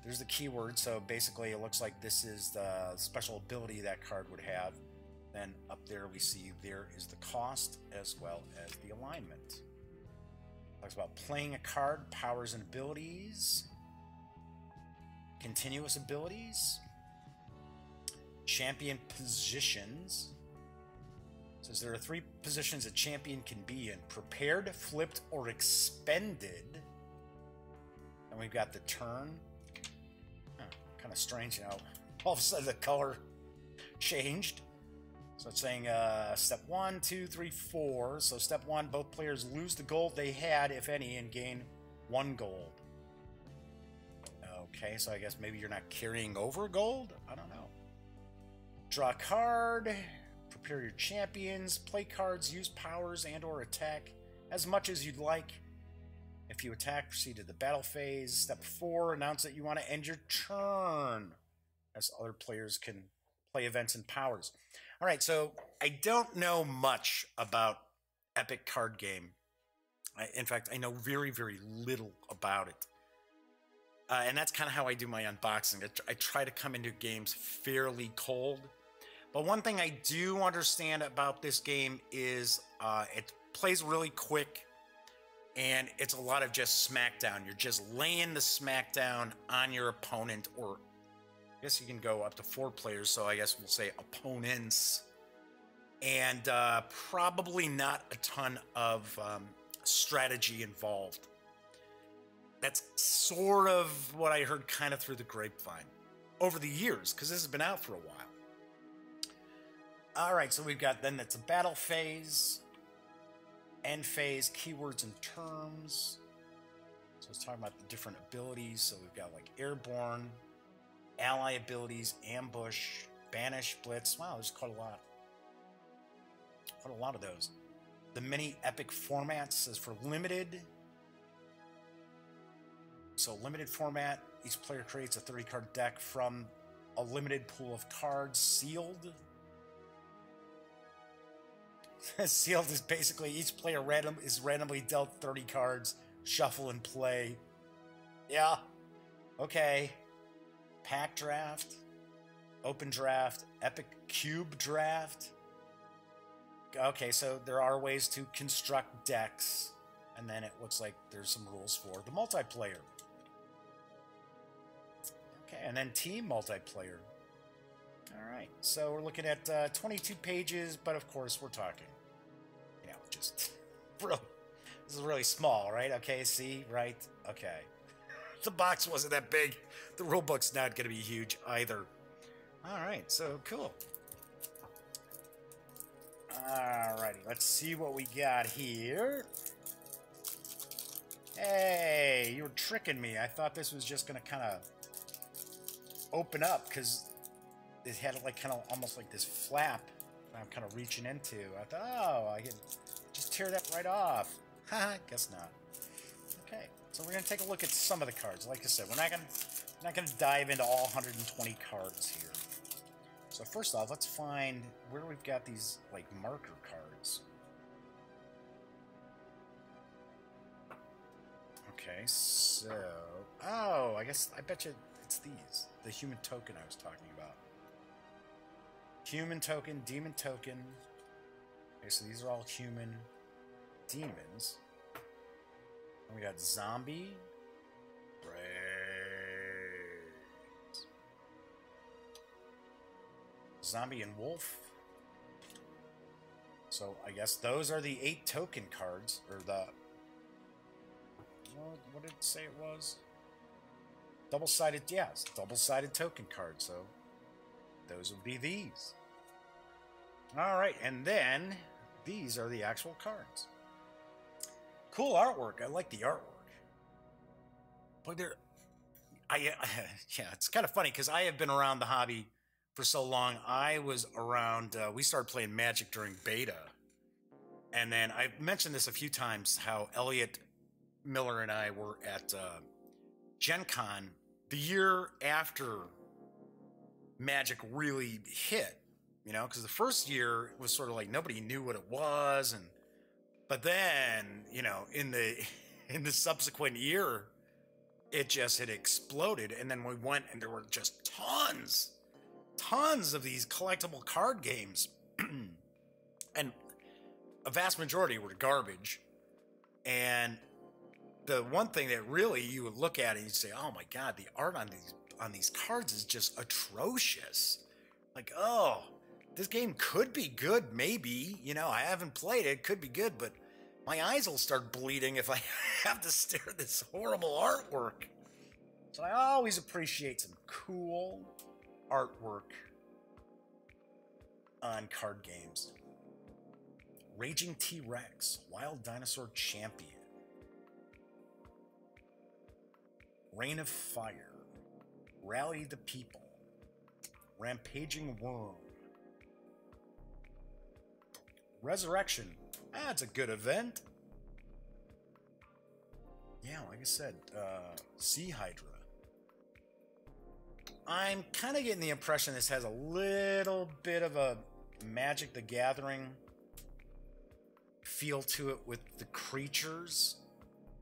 There's the keyword, so basically it looks like this is the special ability that card would have. Then up there we see there is the cost as well as the alignment. Talks about playing a card, powers and abilities, continuous abilities, champion positions. It says there are 3 positions a champion can be in: prepared, flipped, or expended. And we've got the turn. Kind of strange, you know, all of a sudden the color changed. So it's saying step 1, 2, 3, 4. So step 1, both players lose the gold they had, if any, and gain 1 gold. Okay, so I guess maybe you're not carrying over gold? I don't know. Draw a card, prepare your champions, play cards, use powers and or attack as much as you'd like. If you attack, proceed to the battle phase. Step 4, announce that you want to end your turn, as other players can play events and powers. All right, so I don't know much about Epic Card Game. In fact, I know very, very little about it. And that's kind of how I do my unboxing. I try to come into games fairly cold. But one thing I do understand about this game is it plays really quick. And it's a lot of just smackdown. You're just laying the smackdown on your opponent, or I guess you can go up to 4 players, so I guess we'll say opponents. And probably not a ton of strategy involved. That's sort of what I heard kind of through the grapevine over the years, because this has been out for a while. All right, so we've got then that's a battle phase. End phase, keywords and terms. So it's talking about the different abilities. So we've got like airborne, ally abilities, ambush, banish, blitz. Wow, there's quite a lot. Quite a lot of those. The mini epic formats says for limited. So limited format, each player creates a 30-card deck from a limited pool of cards. Sealed. Sealed is basically each player is randomly dealt 30 cards, shuffle and play. Yeah. Okay. Pack draft, open draft, epic cube draft. Okay, so there are ways to construct decks, and then it looks like there's some rules for the multiplayer. Okay, and then team multiplayer. All right, so we're looking at 22 pages, but of course we're talking, you know, just real. This is really small, right? Okay, see, right? Okay. The box wasn't that big. The rulebook's not going to be huge either. All right, so cool. Alrighty, let's see what we got here. Hey, you were tricking me. I thought this was just going to kind of open up because it had like kind of almost like this flap I'm kind of reaching into. I thought, oh, I can just tear that right off. Haha, guess not. Okay, so we're going to take a look at some of the cards. Like I said, we're not going to dive into all 120 cards here. So first off, let's find where we've got these, like, marker cards. Okay, so... Oh, I bet you it's these. The human token I was talking about. Human token, demon token. Okay, so these are all human demons. And we got zombie. Zombie and wolf. So I guess those are the 8 token cards, or the... What did it say it was? Double-sided, yes, double-sided token cards, so those would be these. Alright, and then these are the actual cards. Cool artwork, I like the artwork. But yeah, it's kind of funny because I have been around the hobby for so long. I was around, we started playing Magic during beta. And then I've mentioned this a few times, how Elliott Miller and I were at Gen Con the year after Magic really hit, you know, because the first year it was sort of like nobody knew what it was. But then, you know, in the subsequent year, it just had exploded. And then we went and there were just tons of these collectible card games. And a vast majority were garbage. And the one thing that really you would look at and you'd say, oh my God, the art on these cards is just atrocious. Like, oh, this game could be good, maybe. You know, I haven't played it, could be good, but my eyes will start bleeding if I have to stare at this horrible artwork. So I always appreciate some cool artwork on card games. Raging T-Rex, Wild Dinosaur Champion. Reign of Fire, Rally the People, Rampaging Worm. Resurrection, that's a good event. Yeah, like I said, Sea Hydra. I'm kind of getting the impression this has a little bit of a Magic the Gathering feel to it with the creatures,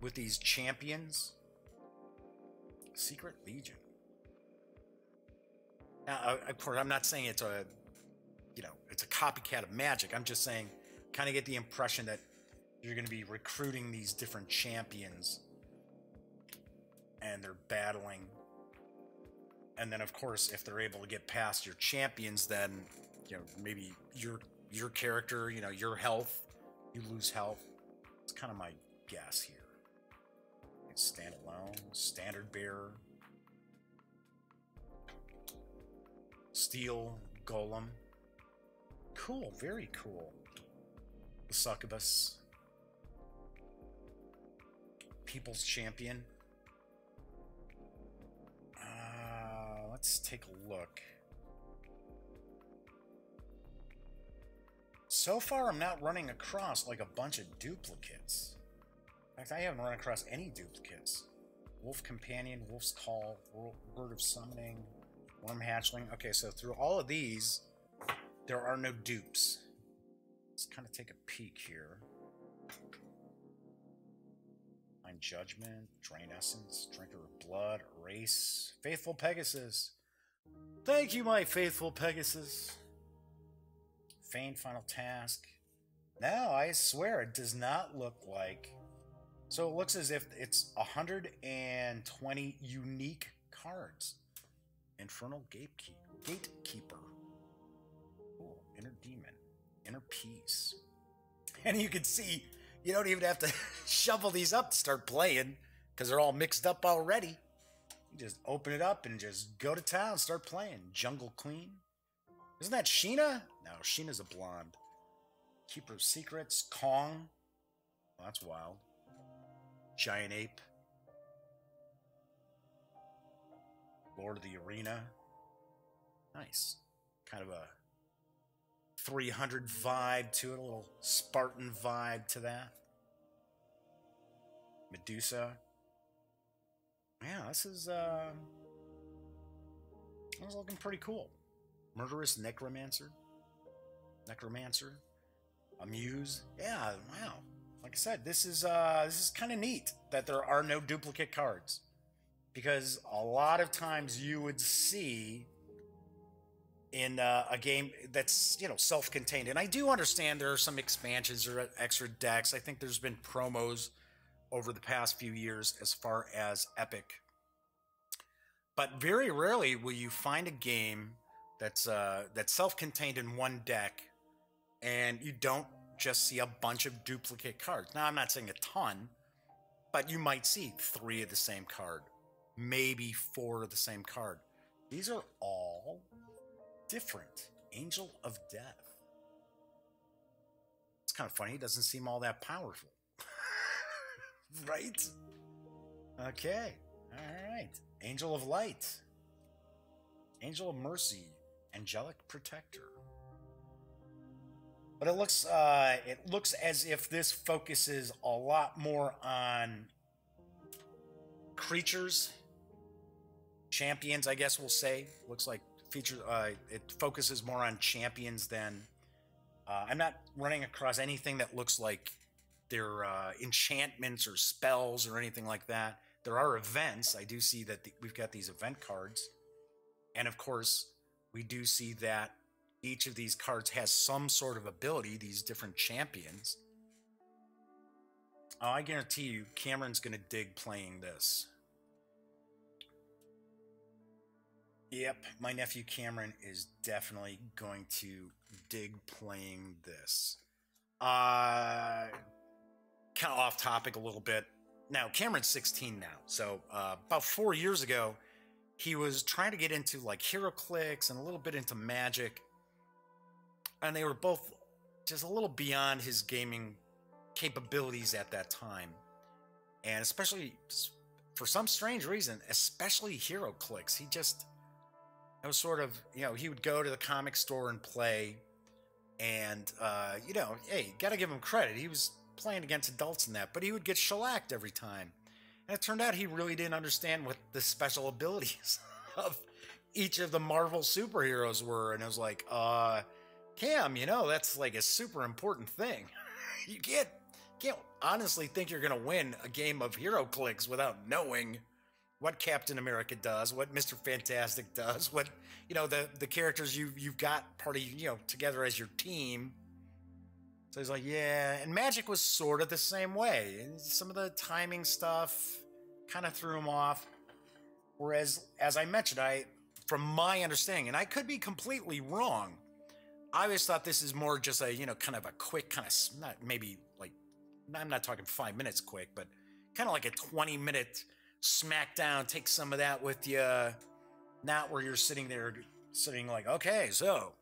with these champions. Secret Legion. Now, of course, I'm not saying it's a, you know, it's a copycat of Magic. I'm just saying, kind of get the impression that you're going to be recruiting these different champions, and they're battling. And then, of course, if they're able to get past your champions, then, you know, maybe your character, you know, your health, you lose health. It's kind of my guess here. Standalone, Standard Bearer, Steel Golem. Cool, very cool. The Succubus, People's Champion. Let's take a look. So far, I'm not running across like a bunch of duplicates. In fact, I haven't run across any duplicates. Wolf Companion, Wolf's Call, Word of Summoning, Worm Hatchling. Okay, so through all of these, there are no dupes. Let's kind of take a peek here. Find Judgment, Drain Essence, Drinker of Blood, Erase, Faithful Pegasus. Thank you, my faithful Pegasus. Feign Final Task. No, I swear it does not look like... So it looks as if it's 120 unique cards. Infernal Gatekeeper. Cool. Inner Demon. Inner Peace. And you can see, you don't even have to shovel these up to start playing, because they're all mixed up already. You just open it up and just go to town, start playing. Jungle Queen. Isn't that Sheena? No, Sheena's a blonde. Keeper of Secrets. Kong. Well, that's wild. Giant Ape. Lord of the Arena. Nice. Kind of a 300 vibe to it, a little Spartan vibe to that. Medusa. Yeah, this is looking pretty cool. Murderous Necromancer. Amuse. Yeah, wow. Like I said, this is kind of neat that there are no duplicate cards, because a lot of times you would see in a game that's, you know, self-contained, and I do understand there are some expansions or extra decks. I think there's been promos over the past few years as far as Epic, but very rarely will you find a game that's self-contained in one deck, and you don't just see a bunch of duplicate cards. Now, I'm not saying a ton, but you might see 3 of the same card, maybe 4 of the same card. These are all different. Angel of Death. It's kind of funny. It doesn't seem all that powerful. Right? Okay. All right. Angel of Light. Angel of Mercy. Angelic Protector. But it looks as if this focuses a lot more on creatures, champions, I guess we'll say. Looks like it focuses more on champions than I'm not running across anything that looks like they're enchantments or spells or anything like that. There are events. I do see that we've got these event cards, and of course we do see that each of these cards has some sort of ability, these different champions. Oh, I guarantee you Cameron's going to dig playing this. Yep, my nephew Cameron is definitely going to dig playing this. Kind of off topic a little bit. Now, Cameron's 16 now, so about 4 years ago, he was trying to get into like HeroClix and a little bit into Magic, and they were both just a little beyond his gaming capabilities at that time. And especially, for some strange reason, especially HeroClix, it was sort of, he would go to the comic store and play, and, hey, gotta give him credit. He was playing against adults in that, but he would get shellacked every time. And it turned out he really didn't understand what the special abilities of each of the Marvel superheroes were. And I was like, Cam, that's like a super important thing. You can't honestly think you're going to win a game of HeroClix without knowing what Captain America does, what Mr. Fantastic does, what, the characters you've got part of, together as your team. So he's like, yeah, and Magic was sort of the same way. And some of the timing stuff kind of threw him off. Whereas, as I mentioned, from my understanding, and I could be completely wrong, I always thought this is more just a, kind of a quick not maybe like, I'm not talking 5 minutes quick, but kind of like a 20-minute smackdown, take some of that with you, not where you're sitting like, okay, so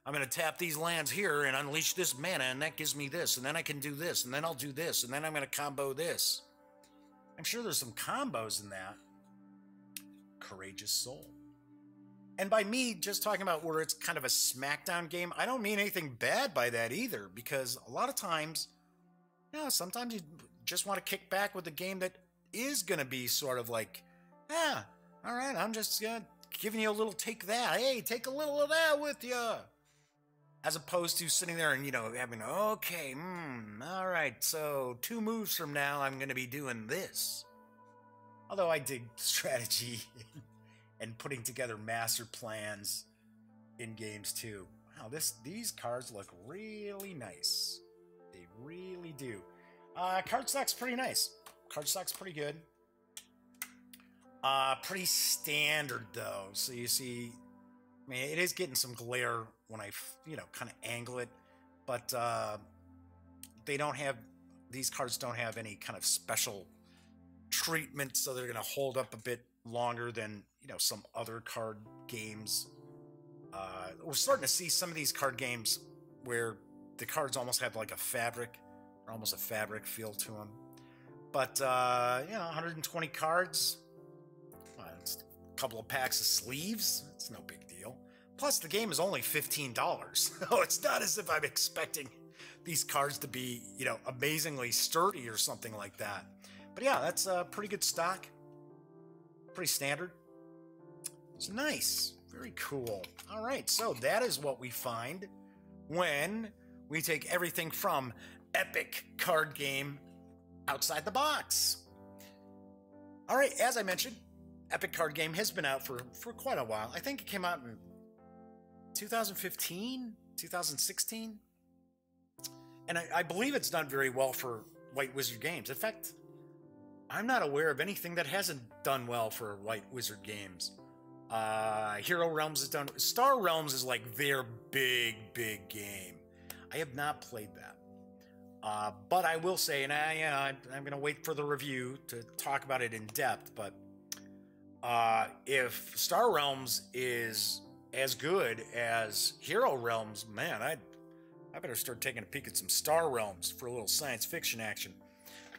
I'm going to tap these lands here and unleash this mana, and that gives me this, and then I can do this, and then I'll do this, and then I'm going to combo this. I'm sure there's some combos in that. Courageous Soul. And by me just talking about where it's kind of a smackdown game, I don't mean anything bad by that either, because a lot of times, sometimes you just want to kick back with a game that is going to be sort of like, all right, I'm just giving you a little take that. Hey, take a little of that with you. As opposed to sitting there and, having, okay, all right, so 2 moves from now, I'm going to be doing this. Although I dig strategy and putting together master plans in games too. Wow, these cards look really nice. They really do. Cardstock's pretty nice. Cardstock's pretty good. Pretty standard though. So you see, I mean, it is getting some glare when I, kind of angle it, but these cards don't have any kind of special treatment, so they're going to hold up a bit longer than, some other card games. We're starting to see some of these card games where the cards almost have like a fabric, or almost a fabric feel to them. But, 120 cards, it's a couple of packs of sleeves, it's no big deal. Plus, the game is only $15, so it's not as if I'm expecting these cards to be, amazingly sturdy or something like that. But yeah, that's a pretty good stock. Pretty standard. It's nice. Very cool. All right, so that is what we find when we take everything from Epic Card Game outside the box. All right, as I mentioned, Epic Card Game has been out for quite a while. I think it came out in 2015, 2016. And I believe it's done very well for White Wizard Games. In fact, I'm not aware of anything that hasn't done well for White Wizard Games. Hero Realms has done... Star Realms is like their big game. I have not played that. But I will say, and I'm going to wait for the review to talk about it in depth, but if Star Realms is as good as Hero Realms, man, I better start taking a peek at some Star Realms for a little science fiction action.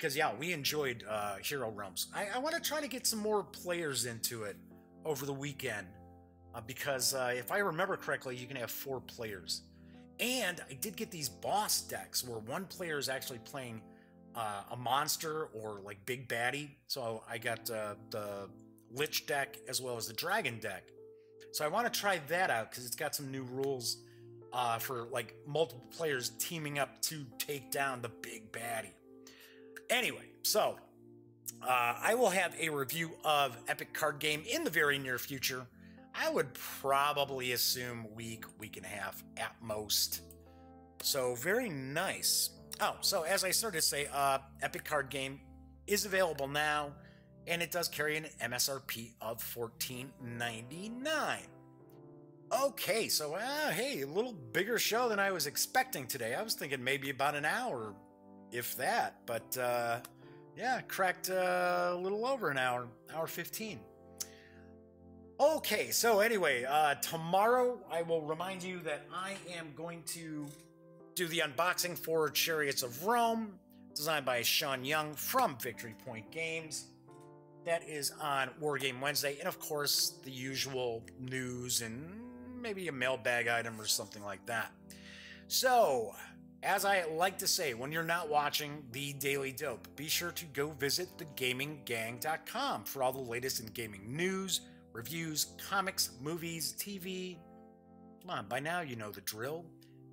because yeah, we enjoyed Hero Realms. I want to try to get some more players into it over the weekend, because if I remember correctly, you can have 4 players. And I did get these boss decks where one player is actually playing a monster or like big baddie. So I got the Lich deck as well as the Dragon deck. So I want to try that out because it's got some new rules for like multiple players teaming up to take down the big baddie. Anyway, so I will have a review of Epic Card Game in the very near future. I would probably assume week and a half at most. So very nice. Oh, so as I started to say, Epic Card Game is available now, and it does carry an MSRP of $14.99. Okay, so hey, a little bigger show than I was expecting today. I was thinking maybe about an hour, if that, but yeah, cracked a little over an hour, hour 15. Okay, so anyway, tomorrow I will remind you that I am going to do the unboxing for Chariots of Rome, designed by Sean Young from Victory Point Games. That is on Wargame Wednesday, and of course, the usual news and maybe a mailbag item or something like that. So, as I like to say, when you're not watching the Daily Dope, be sure to go visit thegaminggang.com for all the latest in gaming news, reviews, comics, movies, TV. Come on, by now you know the drill.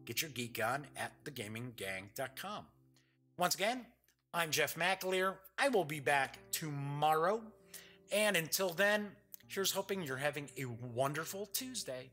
Get your geek on at thegaminggang.com. Once again, I'm Jeff McAleer. I will be back tomorrow. And until then, here's hoping you're having a wonderful Tuesday.